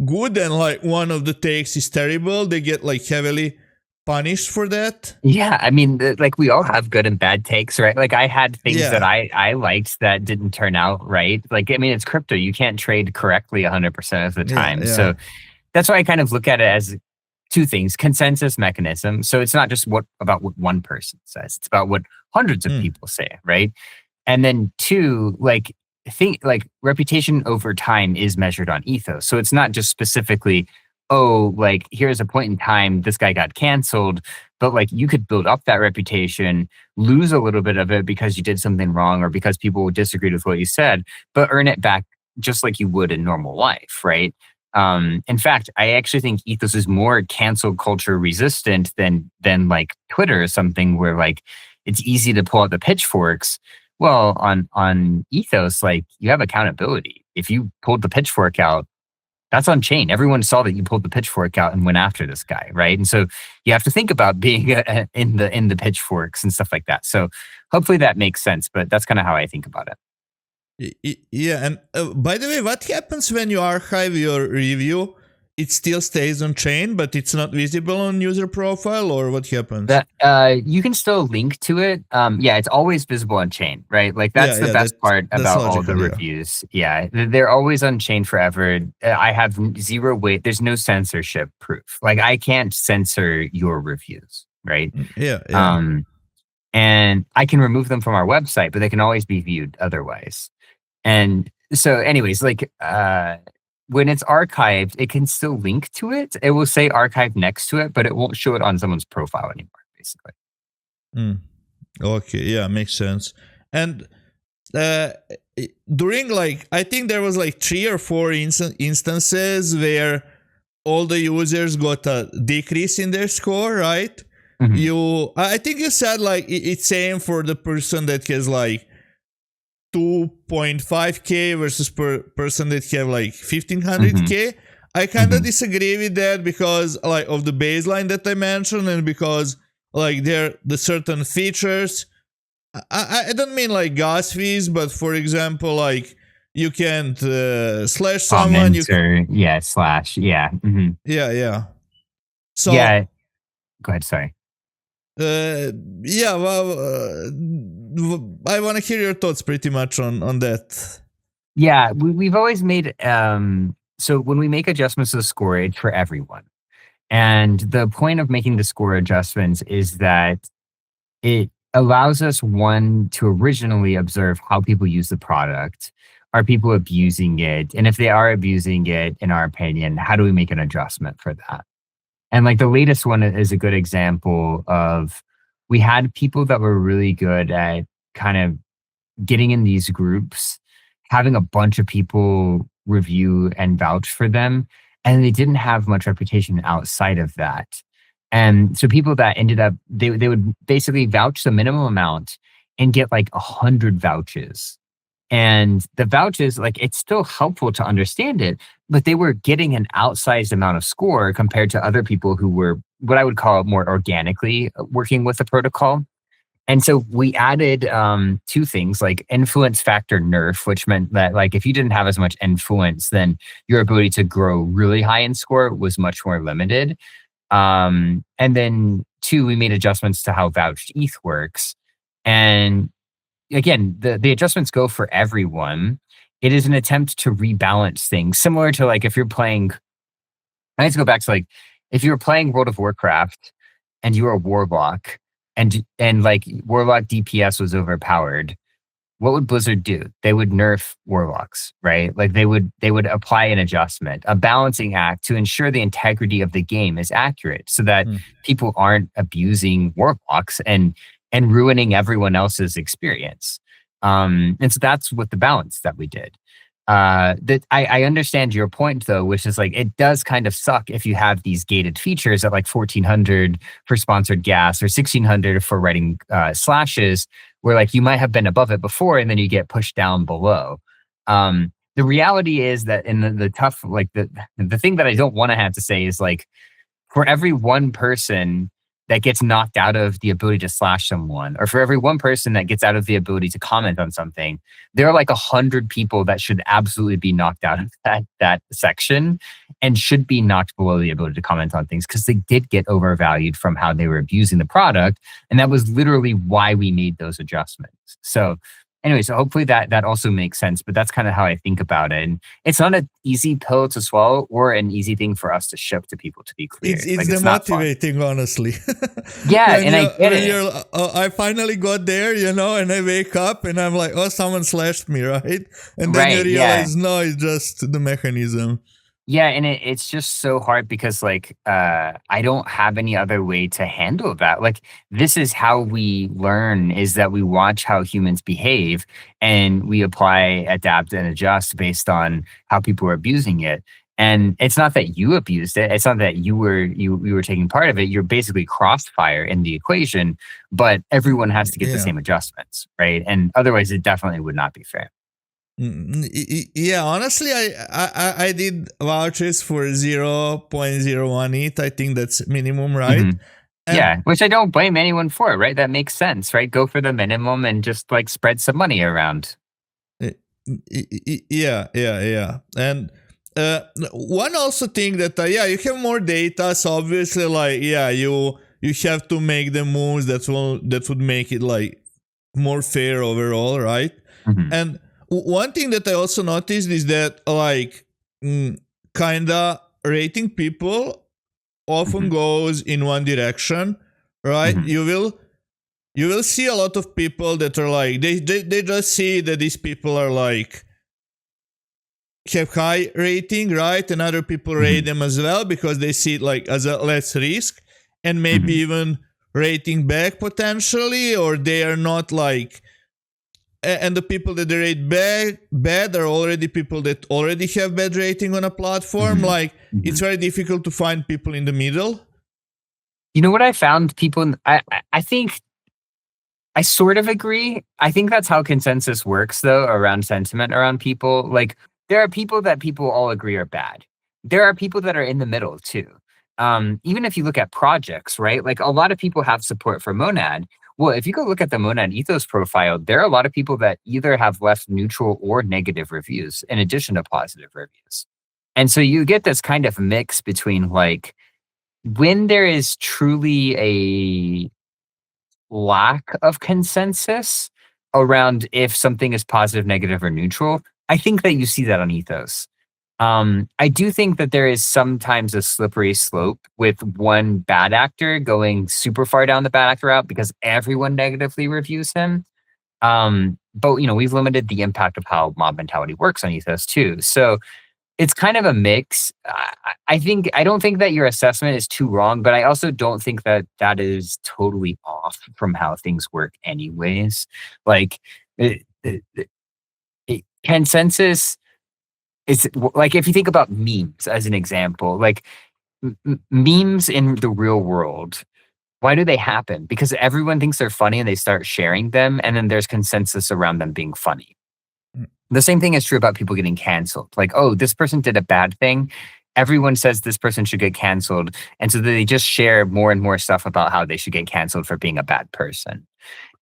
[SPEAKER 2] good, and like one of the takes is terrible. They get like heavily punished for that.
[SPEAKER 1] Yeah, I mean, like we all have good and bad takes, right? Like I had things that
[SPEAKER 2] Yeah.
[SPEAKER 1] I liked that didn't turn out right. Like I mean, it's crypto; you can't trade correctly 100% of the
[SPEAKER 2] Yeah.
[SPEAKER 1] time.
[SPEAKER 2] Yeah.
[SPEAKER 1] So that's why I kind of look at it as two things: consensus mechanism. So it's not just about what one person says; it's about what hundreds of people say, right? And then two, like reputation over time is measured on ethos. So it's not just specifically, oh, like here's a point in time this guy got canceled, but like you could build up that reputation, lose a little bit of it because you did something wrong or because people disagreed with what you said, but earn it back just like you would in normal life, right? In fact, I actually think ethos is more cancel culture resistant than like Twitter or something where like it's easy to pull out the pitchforks. Well, on ethos, like you have accountability. If you pulled the pitchfork out, that's on chain. Everyone saw that you pulled the pitchfork out and went after this guy, right? And so you have to think about being in the pitchforks and stuff like that. So hopefully that makes sense. But that's kind of how I think about it.
[SPEAKER 2] Yeah, and by the way, what happens when you archive your review? It still stays on chain, but it's not visible on user profile, or what happens?
[SPEAKER 1] That you can still link to it. Yeah, it's always visible on chain, right? Like that's the best part
[SPEAKER 2] that's
[SPEAKER 1] about all the
[SPEAKER 2] logical, yeah.
[SPEAKER 1] reviews. Yeah, they're always on chain forever. I have zero weight. There's no censorship proof. Like I can't censor your reviews, right?
[SPEAKER 2] Yeah.
[SPEAKER 1] And I can remove them from our website, but they can always be viewed otherwise. And so, anyways, like when it's archived, it can still link to it. It will say archive next to it, but it won't show it on someone's profile anymore, basically.
[SPEAKER 2] Okay, yeah, makes sense. And during, like, I think there was like 3 or 4 instances where all the users got a decrease in their score, right? I think you said like it's same for the person that has like 2.5k versus person that have like 1500k. I kind of disagree with that because like of the baseline that I mentioned, and because like there the certain features. I don't mean like gas fees, but for example, like you can't slash someone.
[SPEAKER 1] Slash. Yeah.
[SPEAKER 2] Yeah. So
[SPEAKER 1] yeah. Go ahead. Sorry.
[SPEAKER 2] Yeah, well, I want to hear your thoughts pretty much on that.
[SPEAKER 1] Yeah, we've always made so when we make adjustments to the score, it's for everyone. And the point of making the score adjustments is that it allows us, one, to originally observe how people use the product. Are people abusing it? And if they are abusing it, in our opinion, how do we make an adjustment for that? And like the latest one is a good example of, we had people that were really good at kind of getting in these groups, having a bunch of people review and vouch for them, and they didn't have much reputation outside of that. And so people that ended up, they would basically vouch the minimum amount and get like 100 vouches. And the vouches, like it's still helpful to understand it, but they were getting an outsized amount of score compared to other people who were what I would call more organically working with the protocol. And so we added 2 things, like influence factor nerf, which meant that like if you didn't have as much influence, then your ability to grow really high in score was much more limited. And then 2, we made adjustments to how vouched ETH works. And again, the adjustments go for everyone. It is an attempt to rebalance things, similar to like if you're playing. I need to go back to like if you were playing World of Warcraft and you were a warlock, and like warlock DPS was overpowered. What would Blizzard do? They would nerf warlocks, right? Like they would apply an adjustment, a balancing act to ensure the integrity of the game is accurate, so that people aren't abusing warlocks and ruining everyone else's experience. And so that's what the balance that we did. that I understand your point though, which is like it does kind of suck if you have these gated features at like 1400 for sponsored gas or 1600 for writing slashes, where like you might have been above it before and then you get pushed down below. The reality is that in the tough, like the thing that I don't want to have to say is like for every one person that gets knocked out of the ability to slash someone, or for every one person that gets out of the ability to comment on something, there are like 100 people that should absolutely be knocked out of that section and should be knocked below the ability to comment on things because they did get overvalued from how they were abusing the product. And that was literally why we made those adjustments. So anyway, so hopefully that also makes sense, but that's kind of how I think about it. And it's not an easy pill to swallow or an easy thing for us to ship to people, to be clear.
[SPEAKER 2] It's
[SPEAKER 1] Like it's not fun.
[SPEAKER 2] demotivating, honestly.
[SPEAKER 1] Yeah, and I get
[SPEAKER 2] when
[SPEAKER 1] it.
[SPEAKER 2] you're, I finally got there, and I wake up and I'm like, oh, someone slashed me, right? And then you
[SPEAKER 1] Right, yeah.
[SPEAKER 2] realize, no, it's just the mechanism.
[SPEAKER 1] Yeah, and it's just so hard because like I don't have any other way to handle that. Like this is how we learn is that we watch how humans behave and we apply, adapt, and adjust based on how people are abusing it. And it's not that you abused it. It's not that you were taking part of it. You're basically crossfire in the equation, but everyone has to get the
[SPEAKER 2] Yeah.
[SPEAKER 1] same adjustments, right? And otherwise it definitely would not be fair.
[SPEAKER 2] Yeah, honestly, I did vouchers for 0.01 ETH. I think that's minimum, right?
[SPEAKER 1] Mhm.
[SPEAKER 2] And
[SPEAKER 1] Yeah, which I don't blame anyone for, right? That makes sense, right? Go for the minimum and just like spread some money around.
[SPEAKER 2] yeah. And one also thing that you have more data, so obviously, like, you have to make the moves that would make it like more fair overall, right?
[SPEAKER 1] Mhm,
[SPEAKER 2] And one thing that I also noticed is that like kinda rating people often
[SPEAKER 1] mhm,
[SPEAKER 2] goes in one direction, right?
[SPEAKER 1] mhm,
[SPEAKER 2] You will see a lot of people that are like they just see that these people are like have high rating, right? And other people rate
[SPEAKER 1] mhm,
[SPEAKER 2] them as well because they see it like as a less risk and maybe
[SPEAKER 1] mhm,
[SPEAKER 2] even rating back potentially, or they are not like and the people that they rate bad are already people that already have bad rating on a platform.
[SPEAKER 1] mhm,
[SPEAKER 2] Like it's
[SPEAKER 1] mhm.
[SPEAKER 2] very difficult to find people in the middle.
[SPEAKER 1] You know what I found people I think I sort of agree. I think that's how consensus works though around sentiment around people. Like there are people that people all agree are bad. There are people that are in the middle too. Even if you look at projects, right? Like a lot of people have support for Monad. Well, if you go look at the Monad Ethos profile, there are a lot of people that either have left neutral or negative reviews in addition to positive reviews. And so you get this kind of mix between like when there is truly a lack of consensus around if something is positive, negative, or neutral, I think that you see that on Ethos. I do think that there is sometimes a slippery slope with one bad actor going super far down the bad actor route because everyone negatively reviews him. But we've limited the impact of how mob mentality works on Ethos too. So it's kind of a mix. I don't think that your assessment is too wrong, but I also don't think that that is totally off from how things work anyways. Like consensus is like if you think about memes as an example, like memes in the real world, why do they happen? Because everyone thinks they're funny and they start sharing them, and then there's consensus around them being funny. The same thing is true about people getting canceled. Like, oh, this person did a bad thing. Everyone says this person should get canceled. And so they just share more and more stuff about how they should get canceled for being a bad person.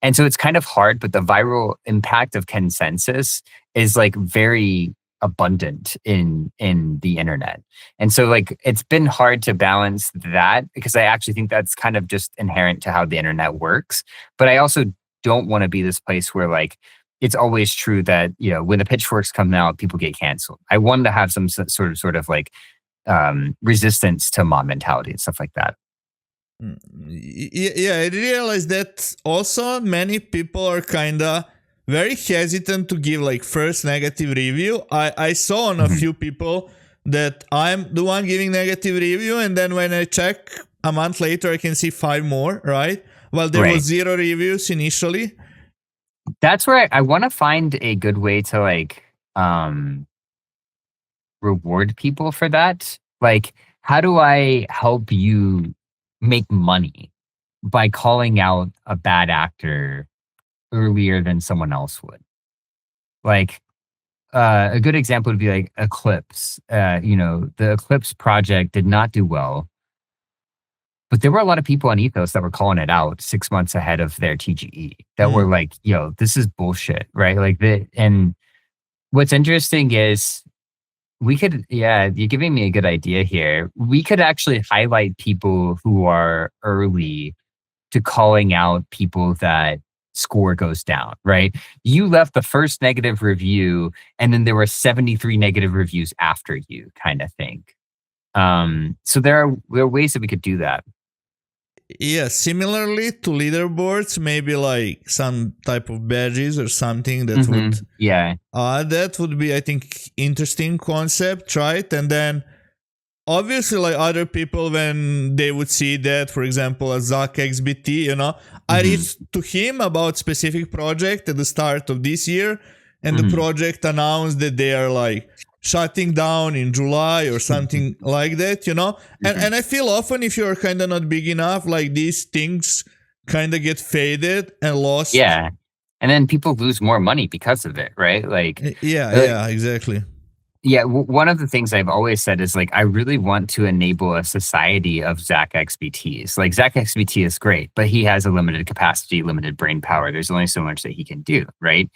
[SPEAKER 1] And so it's kind of hard, but the viral impact of consensus is like very abundant in the internet. And so like it's been hard to balance that because I actually think that's kind of just inherent to how the internet works. But I also don't want to be this place where like it's always true that, when the pitchforks come out, people get canceled. I want to have some sort of like resistance to mob mentality and stuff like that.
[SPEAKER 2] Yeah, I realized that also many people are kinda very hesitant to give like first negative review. I saw on a
[SPEAKER 1] Mhm.
[SPEAKER 2] few people that I'm the one giving negative review, and then when I check a month later, I can see 5 more, right? Well, there was
[SPEAKER 1] Right.
[SPEAKER 2] 0 reviews initially.
[SPEAKER 1] That's where I want to find a good way to like reward people for that? Like, how do I help you make money by calling out a bad actor earlier than someone else would? Like, a good example would be like Eclipse. The Eclipse project did not do well, but there were a lot of people on Ethos that were calling it out 6 months ahead of their TGE that were
[SPEAKER 2] Mm.
[SPEAKER 1] like, yo, this is bullshit, right? And what's interesting is yeah, you're giving me a good idea here. We could actually highlight people who are early to calling out people that score goes down, right? You left the first negative review and then there were 73 negative reviews after you, kind of thing. So there are ways that we could do that.
[SPEAKER 2] Yeah, similarly to leaderboards, maybe like some type of badges or something that would
[SPEAKER 1] Yeah.
[SPEAKER 2] that would be, I think, interesting concept, right? And then obviously, like other people, when they would see that, for example, a Zach XBT, I reached to him about specific project at the start of this year, and the project announced that they are like shutting down in July or something like that, And I feel often if you're kind of not big enough, like these things kind of get faded and lost.
[SPEAKER 1] Yeah. And then people lose more money because of it, right? Like,
[SPEAKER 2] Yeah, exactly.
[SPEAKER 1] yeah, one of the things I've always said is like, I really want to enable a society of Zach XBTs. Like, Zach XBT is great, but he has a limited capacity, limited brain power. There's only so much that he can do, right?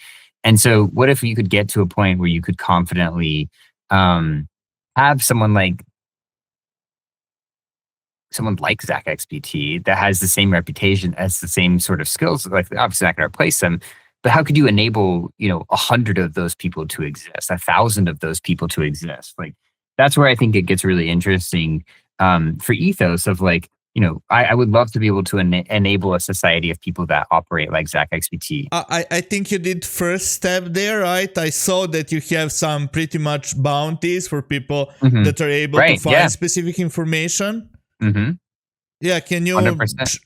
[SPEAKER 1] And so, what if you could get to a point where you could confidently have someone like Zach XBT that has the same reputation as the same sort of skills? Like, obviously not going to replace them, but how could you enable 100 of those people to exist, 1,000 of those people to exist? Like, that's where I think it gets really interesting for Ethos of like, I would love to be able to enable a society of people that operate like Zach XBT.
[SPEAKER 2] I think you did first step there, right? I saw that you have some pretty much bounties for people that are able to find specific information. Yeah, can you
[SPEAKER 1] 100%.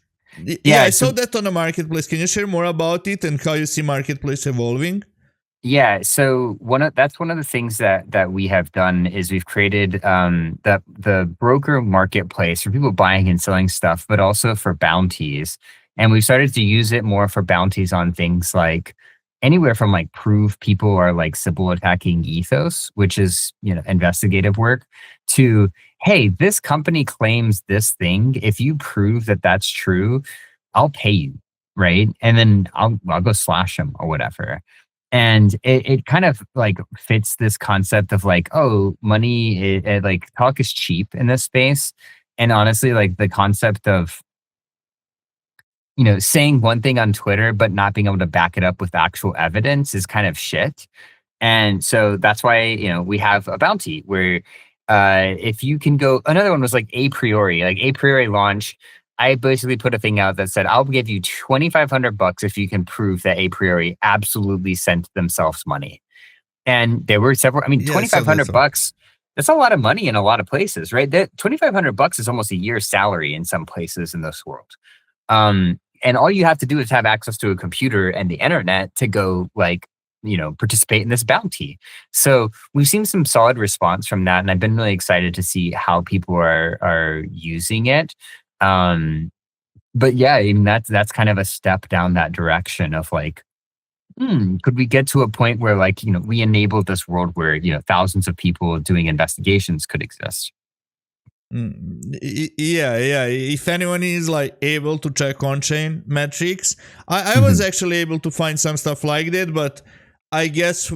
[SPEAKER 2] Yeah, I saw that on the marketplace. Can you share more about it and how you see marketplace evolving?
[SPEAKER 1] Yeah, so that's one of the things that we have done is we've created the broker marketplace for people buying and selling stuff, but also for bounties. And we've started to use it more for bounties on things like anywhere from like prove people are like Sybil attacking Ethos, which is investigative work, to hey, this company claims this thing. If you prove that that's true, I'll pay you, right? And then I'll go slash them or whatever. And it kind of like fits this concept of like, oh, money, like talk is cheap in this space. And honestly, like the concept of, saying one thing on Twitter, but not being able to back it up with actual evidence is kind of shit. And so that's why, we have a bounty where if you can go, another one was like a priori launch. I basically put a thing out that said, I'll give you $2,500 if you can prove that a priori absolutely sent themselves money. And there were several, $2,500, that's a lot of money in a lot of places, right? That $2,500 is almost a year's salary in some places in this world. And all you have to do is have access to a computer and the internet to go like, participate in this bounty. So we've seen some solid response from that. And I've been really excited to see how people are using it. But yeah, that's kind of a step down that direction of like, could we get to a point where like, we enable this world where, thousands of people doing investigations could exist?
[SPEAKER 2] Yeah. If anyone is like able to check Onchain metrics, I was actually able to find some stuff like that, but I guess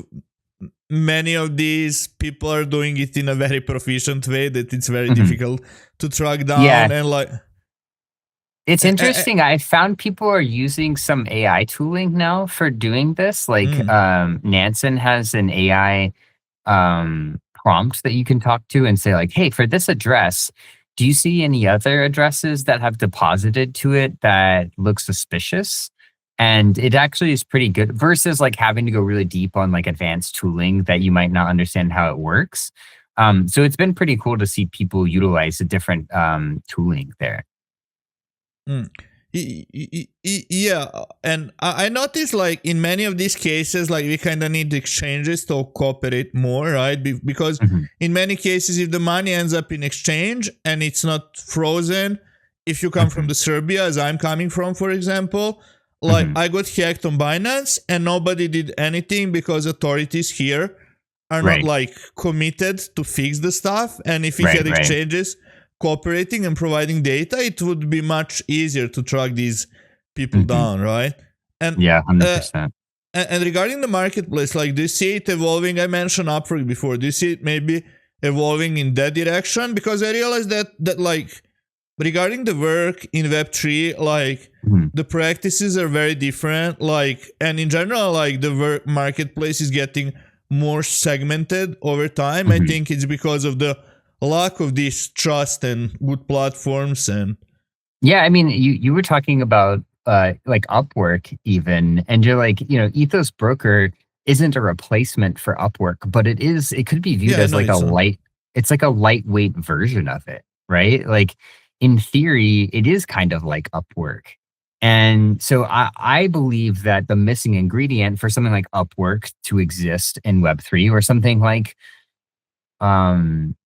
[SPEAKER 2] many of these people are doing it in a very proficient way that it's very difficult to track down and like.
[SPEAKER 1] It's interesting. I found people are using some AI tooling now for doing this. Like Nansen has an AI prompt that you can talk to and say like, hey, for this address, do you see any other addresses that have deposited to it that look suspicious? And it actually is pretty good versus like having to go really deep on like advanced tooling that you might not understand how it works. So it's been pretty cool to see people utilize a different tooling there.
[SPEAKER 2] Yeah, and I noticed like in many of these cases, like we kind of need exchanges to cooperate more, right? Because
[SPEAKER 1] Mhm.
[SPEAKER 2] in many cases, if the money ends up in exchange and it's not frozen, if you come from
[SPEAKER 1] Mhm.
[SPEAKER 2] the Serbia, as I'm coming from, for example, like
[SPEAKER 1] Mhm.
[SPEAKER 2] I got hacked on Binance and nobody did anything because authorities here are not
[SPEAKER 1] Right.
[SPEAKER 2] like committed to fix the stuff. And if we
[SPEAKER 1] Right.
[SPEAKER 2] had
[SPEAKER 1] Right.
[SPEAKER 2] exchanges cooperating and providing data, it would be much easier to track these people
[SPEAKER 1] Mhm.
[SPEAKER 2] down, right? And
[SPEAKER 1] Yeah. Hundred
[SPEAKER 2] uh,
[SPEAKER 1] percent.
[SPEAKER 2] and regarding the marketplace, like do you see it evolving? I mentioned Upwork before. Do you see it maybe evolving in that direction? Because I realized that like regarding the work in Web3, like
[SPEAKER 1] Mhm.
[SPEAKER 2] the practices are very different. Like and in general, like the work marketplace is getting more segmented over time. I
[SPEAKER 1] Mhm.
[SPEAKER 2] think it's because of the lack of this trust and good platforms and
[SPEAKER 1] Yeah, I mean, you were talking about like Upwork even, and you're like, Ethos Broker isn't a replacement for Upwork, but it could be viewed
[SPEAKER 2] yeah,
[SPEAKER 1] as
[SPEAKER 2] no,
[SPEAKER 1] like
[SPEAKER 2] it's not.
[SPEAKER 1] it's like a lightweight version of it, right? Like in theory, it is kind of like Upwork. And so I believe that the missing ingredient for something like Upwork to exist in Web3 or something like um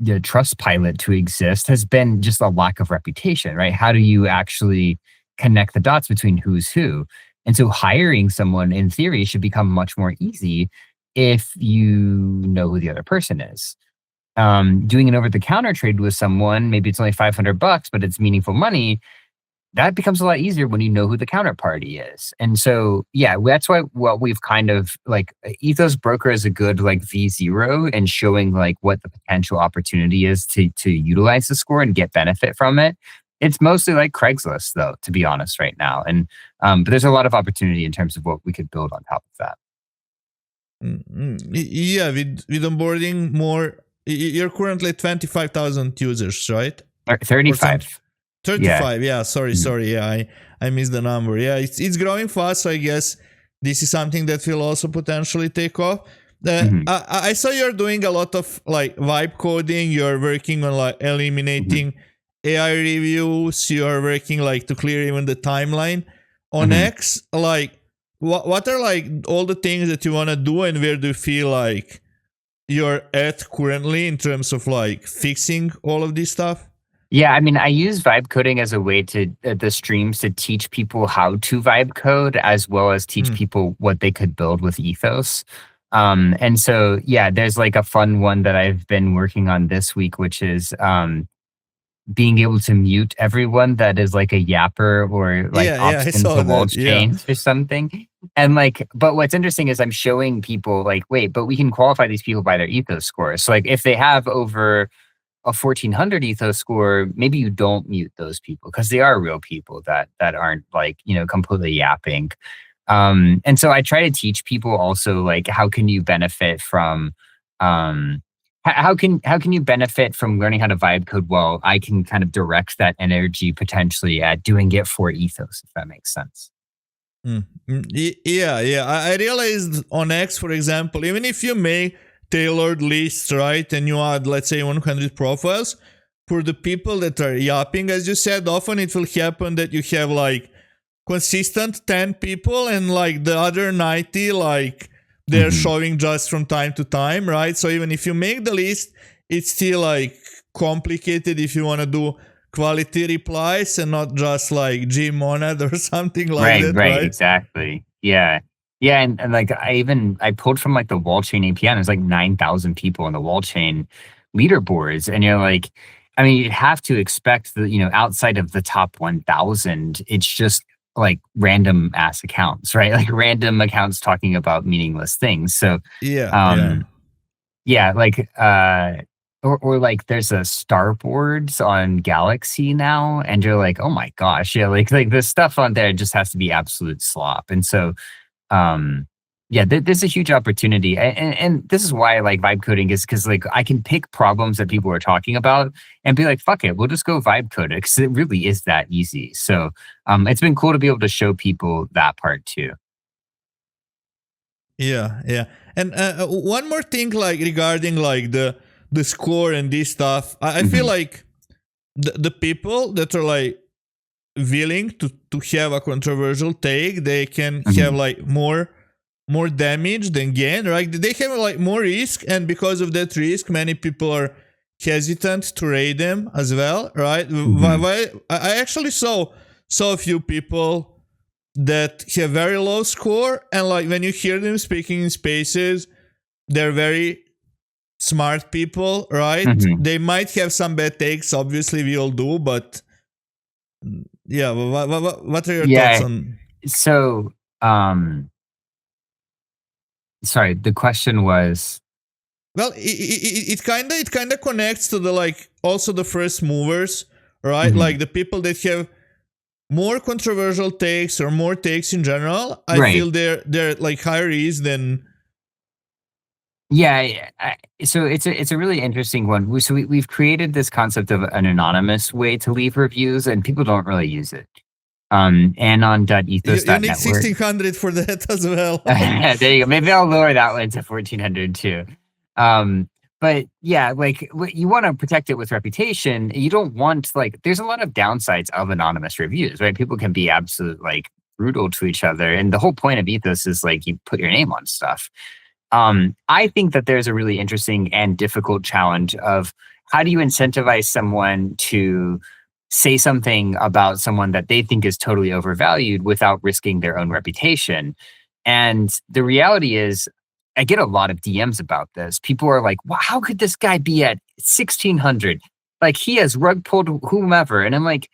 [SPEAKER 1] the trust pilot to exist has been just a lack of reputation, right? How do you actually connect the dots between who's who? And so hiring someone in theory should become much more easy if you know who the other person is. Doing an over the counter trade with someone, maybe it's only $500, but it's meaningful money, that becomes a lot easier when you know who the counterparty is. And so, yeah, that's why what we've kind of like Ethos Broker is a good like V0 and showing like what the potential opportunity is to utilize the score and get benefit from it. It's mostly like Craigslist though, to be honest, right now. And but there's a lot of opportunity in terms of what we could build on top of that.
[SPEAKER 2] Yeah, with onboarding more, you're currently 25,000 users, right? Or something.
[SPEAKER 1] 35. Yeah.
[SPEAKER 2] 35. Yeah,
[SPEAKER 1] Mhm.
[SPEAKER 2] sorry. Yeah, I missed the number. Yeah, it's growing fast. So I guess this is something that will also potentially take off.
[SPEAKER 1] Mhm.
[SPEAKER 2] I saw you're doing a lot of like vibe coding. You're working on like
[SPEAKER 1] Mhm.
[SPEAKER 2] eliminating AI reviews. You're working like to clear even the timeline on
[SPEAKER 1] Mhm.
[SPEAKER 2] X. Like, what are like all the things that you want to do, and where do you feel like you're at currently in terms of like fixing all of this stuff?
[SPEAKER 1] Yeah, I mean, I use vibe coding as a way to the streams to teach people how to vibe code as well as teach
[SPEAKER 2] Hmm.
[SPEAKER 1] people what they could build with Ethos. And so, yeah, there's like a fun one that I've been working on this week, which is being able to mute everyone that is like a yapper or like
[SPEAKER 2] Yeah,
[SPEAKER 1] opts
[SPEAKER 2] I
[SPEAKER 1] into
[SPEAKER 2] saw
[SPEAKER 1] wall
[SPEAKER 2] that. Yeah.
[SPEAKER 1] chains or something. And like, but what's interesting is I'm showing people like, wait, but we can qualify these people by their Ethos scores. So like, if they have over a 1400 ethos score, maybe you don't mute those people because they are real people that aren't like, completely yapping. And so I try to teach people also like how can you benefit from how can you benefit from learning how to vibe code well? I can kind of direct that energy potentially at doing it for ethos, if that makes sense.
[SPEAKER 2] Yeah. I realized on X, for example, even if you make tailored lists, right, and you add, let's say, 100 profiles, for the people that are yapping, as you said, often it will happen that you have like consistent 10 people and like the other 90, like they're
[SPEAKER 1] Hmm.
[SPEAKER 2] showing just from time to time, right? So even if you make the list, it's still like complicated if you want to do quality replies and not just like Gmonad or something like
[SPEAKER 1] Right,
[SPEAKER 2] that,
[SPEAKER 1] right,
[SPEAKER 2] right?
[SPEAKER 1] exactly. Yeah. Yeah, and like I pulled from like the wall chain API and there's like 9,000 people on the wall chain leaderboards. And you're like, I mean, you'd have to expect that, outside of the top 1,000, it's just like random ass accounts, right? Like random accounts talking about meaningless things. So,
[SPEAKER 2] Yeah.
[SPEAKER 1] um, yeah, like or like there's a starboards on Galaxy now, and you're like, oh my gosh, yeah, like the stuff on there just has to be absolute slop. And so um yeah, there's a huge opportunity. And this is why I like vibe coding is because like I can pick problems that people are talking about and be like, fuck it, we'll just go vibe code it because it really is that easy. So it's been cool to be able to show people that part too.
[SPEAKER 2] Yeah. And one more thing, like regarding like the score and this stuff, I feel
[SPEAKER 1] Hmm.
[SPEAKER 2] like the people that are like willing to have a controversial take, they can have
[SPEAKER 1] Mhm.
[SPEAKER 2] like more damage than gain, right? They have like more risk, and because of that risk, many people are hesitant to raid them as well, right?
[SPEAKER 1] Mhm.
[SPEAKER 2] I actually saw a few people that have very low score, and like when you hear them speaking in spaces, they're very smart people, right?
[SPEAKER 1] Mhm.
[SPEAKER 2] They might have some bad takes, obviously we all do, but yeah, what are your thoughts
[SPEAKER 1] Yeah.
[SPEAKER 2] on?
[SPEAKER 1] So, um, sorry, the question was.
[SPEAKER 2] Well, it kind of connects to the like also the first movers, right?
[SPEAKER 1] Mhm.
[SPEAKER 2] Like the people that have more controversial takes or more takes in general. I
[SPEAKER 1] Right.
[SPEAKER 2] feel they're like higher risk than.
[SPEAKER 1] Yeah. So it's a really interesting one. We've created this concept of an anonymous way to leave reviews, and people don't really use it.
[SPEAKER 2] You need
[SPEAKER 1] Anon.ethos.network.
[SPEAKER 2] 1600 for that as well.
[SPEAKER 1] There you go. Maybe I'll lower that one to 1400 too. Um, but yeah, like you want to protect it with reputation. You don't want like there's a lot of downsides of anonymous reviews, right? People can be absolute like brutal to each other, and the whole point of Ethos is like you put your name on stuff. I think that there's a really interesting and difficult challenge of how do you incentivize someone to say something about someone that they think is totally overvalued without risking their own reputation. And the reality is, I get a lot of DMs about this. People are like, wow, how could this guy be at 1600? Like he has rug pulled whomever. And I'm like,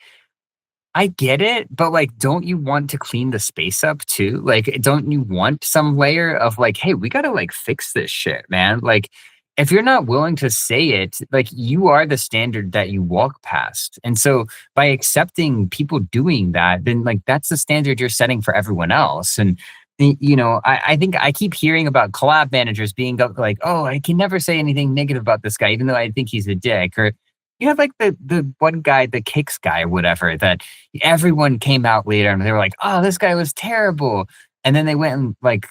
[SPEAKER 1] I get it, but like, don't you want to clean the space up too? Like, don't you want some layer of like, hey, we got to like fix this shit, man? Like, if you're not willing to say it, like, you are the standard that you walk past. And so by accepting people doing that, then like, that's the standard you're setting for everyone else. And, I think I keep hearing about collab managers being like, oh, I can never say anything negative about this guy, even though I think he's a dick. Or you have like the one guy, the cakes guy, or whatever, that everyone came out later and they were like, "Oh, this guy was terrible." And then they went and like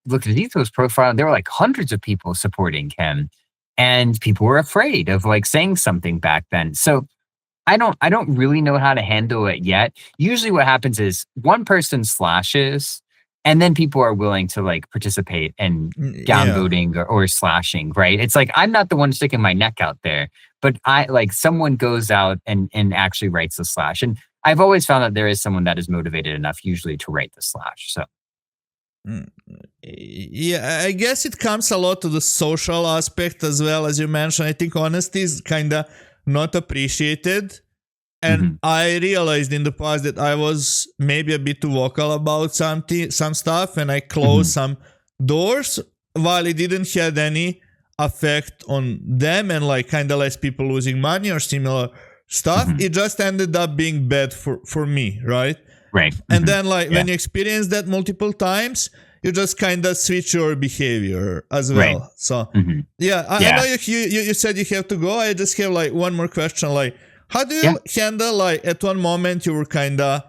[SPEAKER 1] looked at Ethos profile, and there were like hundreds of people supporting him, and people were afraid of like saying something back then. So I don't really know how to handle it yet. Usually, what happens is one person slashes, and then people are willing to like participate in
[SPEAKER 2] Yeah.
[SPEAKER 1] downvoting or slashing. Right? It's like I'm not the one sticking my neck out there, but I like someone goes out and actually writes the slash. And I've always found that there is someone that is motivated enough usually to write the slash. So.
[SPEAKER 2] Mm, yeah, I guess it comes a lot to the social aspect as well, as you mentioned. I think honesty is kind of not appreciated. And
[SPEAKER 1] Mhm.
[SPEAKER 2] I realized in the past that I was maybe a bit too vocal about some stuff, and I closed
[SPEAKER 1] Mhm.
[SPEAKER 2] some doors while it didn't had any effect on them and like kind of less people losing money or similar stuff.
[SPEAKER 1] Mhm.
[SPEAKER 2] It just ended up being bad for me, right?
[SPEAKER 1] Right.
[SPEAKER 2] And
[SPEAKER 1] Mhm.
[SPEAKER 2] then like
[SPEAKER 1] Yeah.
[SPEAKER 2] when you experience that multiple times, you just kind of switch your behavior as
[SPEAKER 1] Right.
[SPEAKER 2] well. So
[SPEAKER 1] Mhm.
[SPEAKER 2] yeah, I know
[SPEAKER 1] Yeah.
[SPEAKER 2] you said you have to go. I just have like one more question. Like, how do
[SPEAKER 1] Yeah.
[SPEAKER 2] you handle like at one moment you were kind of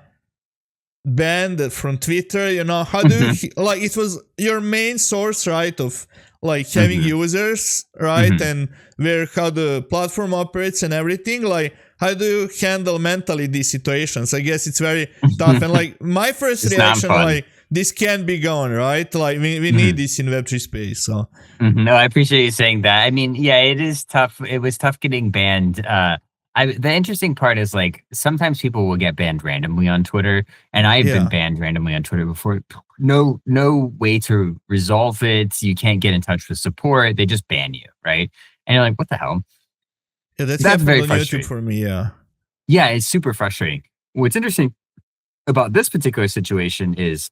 [SPEAKER 2] banned from Twitter? You know, how do
[SPEAKER 1] Mhm.
[SPEAKER 2] you like it was your main source, right, of like having
[SPEAKER 1] Mhm.
[SPEAKER 2] users, right,
[SPEAKER 1] Mhm.
[SPEAKER 2] and where how the platform operates and everything. Like, how do you handle mentally these situations? I guess it's very tough. And like my first
[SPEAKER 1] It's not
[SPEAKER 2] reaction,
[SPEAKER 1] fun.
[SPEAKER 2] like this can't be gone, right? Like we need
[SPEAKER 1] Mhm.
[SPEAKER 2] this in Web3 space. So
[SPEAKER 1] No, I appreciate you saying that. I mean, yeah, it is tough. It was tough getting banned. The interesting part is like sometimes people will get banned randomly on Twitter, and I've been
[SPEAKER 2] yeah,
[SPEAKER 1] banned randomly on Twitter before. No way to resolve it. You can't get in touch with support. They just ban you, right? And you're like, what the hell?
[SPEAKER 2] yeah, that
[SPEAKER 1] That's
[SPEAKER 2] happened
[SPEAKER 1] very
[SPEAKER 2] on YouTube
[SPEAKER 1] frustrating.
[SPEAKER 2] for me. Yeah.
[SPEAKER 1] Yeah, it's super frustrating. What's interesting about this particular situation is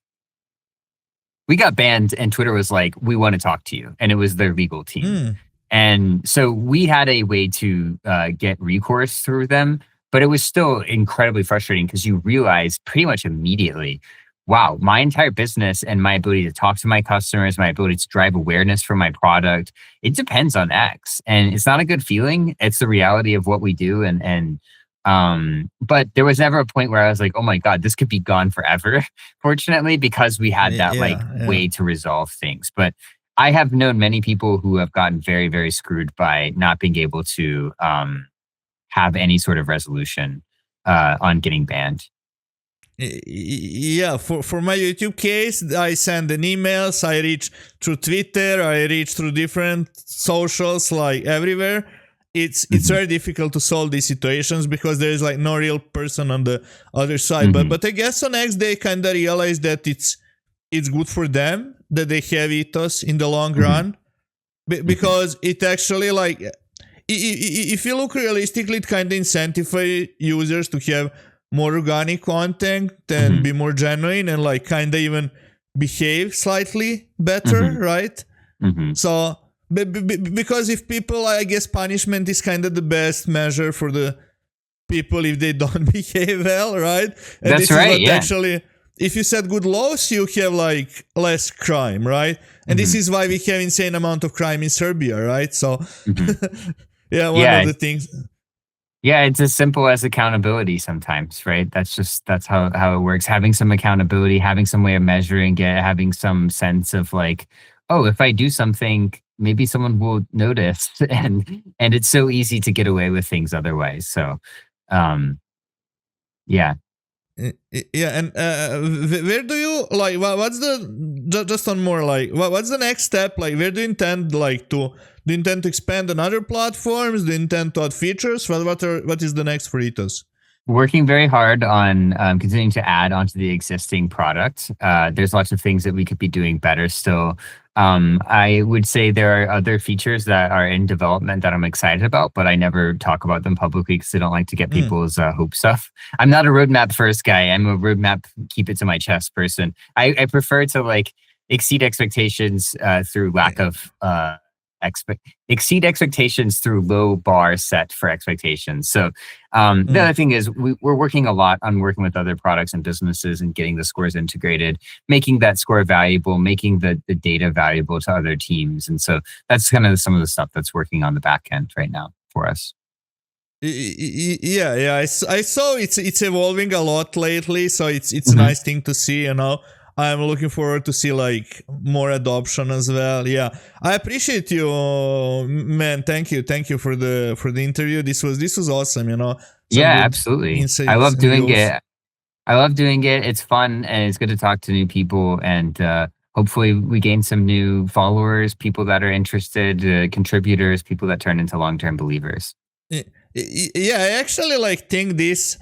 [SPEAKER 1] we got banned and Twitter was like, we want to talk to you. And it was their legal team.
[SPEAKER 2] Mm,
[SPEAKER 1] And so we had a way to get recourse through them, but it was still incredibly frustrating because you realize pretty much immediately, wow, my entire business and my ability to talk to my customers, my ability to drive awareness for my product, it depends on X. And it's not a good feeling. It's the reality of what we do. But there was never a point where I was like, oh my God, this could be gone forever, fortunately, because we had that like
[SPEAKER 2] yeah.
[SPEAKER 1] way to resolve things. But I have known many people who have gotten very, very screwed by not being able to have any sort of resolution on getting banned.
[SPEAKER 2] Yeah, for my YouTube case, I send an emails, I reach through Twitter, I reach through different socials, like everywhere. It's very difficult to solve these situations because there is like no real person on the other side. But I guess on X they kind of realize that it's good for them that they have Ethos in the long run, because it actually, like, if you look realistically, it kind of incentivizes users to have more organic content and be more genuine and like kind of even behave slightly better, right? So because if people, I guess punishment is kind of the best measure for the people if they don't behave well, right? And
[SPEAKER 1] That's
[SPEAKER 2] this
[SPEAKER 1] right,
[SPEAKER 2] is what
[SPEAKER 1] yeah.
[SPEAKER 2] actually, if you set good laws, you have like less crime, right? And this is why we have insane amount of crime in Serbia, right? So yeah, one of the things.
[SPEAKER 1] Yeah, it's as simple as accountability sometimes, right? That's how it works. Having some accountability, having some way of measuring it, having some sense of like, oh, if I do something, maybe someone will notice, and it's so easy to get away with things otherwise. So, yeah.
[SPEAKER 2] Yeah, and where do you like? What's the just on more like what's the next step? Like, where do you intend like to? Do you intend to expand on other platforms? Do you intend to add features? What is the next for Ethos?
[SPEAKER 1] Working very hard on continuing to add onto the existing product. There's lots of things that we could be doing better still. I would say there are other features that are in development that I'm excited about, but I never talk about them publicly because I don't like to get people's hopes up. I'm not a roadmap first guy. I'm a roadmap keep it to my chest person. I prefer to like exceed expectations through lack of exceed expectations through low bar set for expectations. So the other thing is we're working a lot on working with other products and businesses and getting the scores integrated, making that score valuable, making the data valuable to other teams. And so that's kind of some of the stuff that's working on the back end right now for us.
[SPEAKER 2] Yeah, I saw it's evolving a lot lately, so it's a nice thing to see, you know. I'm looking forward to see like more adoption as well. Yeah, I appreciate you, man. Thank you for the interview. This was awesome. You know.
[SPEAKER 1] Yeah, absolutely. I love doing it. I love doing it. It's fun and it's good to talk to new people, and hopefully we gain some new followers, people that are interested, contributors, people that turn into long-term believers.
[SPEAKER 2] Yeah, I actually like think this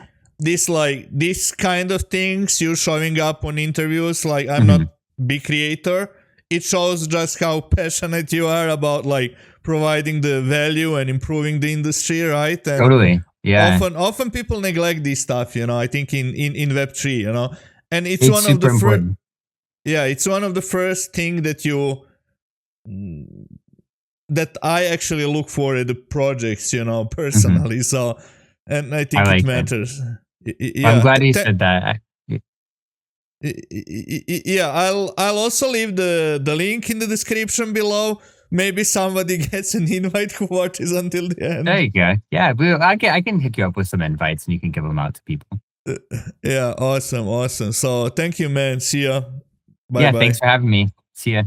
[SPEAKER 2] kind of things, you showing up on interviews, like I'm not big creator, it shows just how passionate you are about like providing the value and improving the industry, right? And
[SPEAKER 1] totally. Yeah.
[SPEAKER 2] Often people neglect this stuff, you know. I think in Web3, you know, and it's one
[SPEAKER 1] super
[SPEAKER 2] of the
[SPEAKER 1] important.
[SPEAKER 2] Yeah, it's one of the first thing that I actually look for at the projects, you know, personally. So, and I think it matters.
[SPEAKER 1] Yeah, I'm glad you said that.
[SPEAKER 2] Yeah, I'll also leave the link in the description below. Maybe somebody gets an invite who watches until the end.
[SPEAKER 1] There you go. Yeah, I can hook you up with some invites and you can give them out to people.
[SPEAKER 2] Yeah, awesome. So thank you, man. See ya. Bye.
[SPEAKER 1] Yeah, thanks for having me. See ya.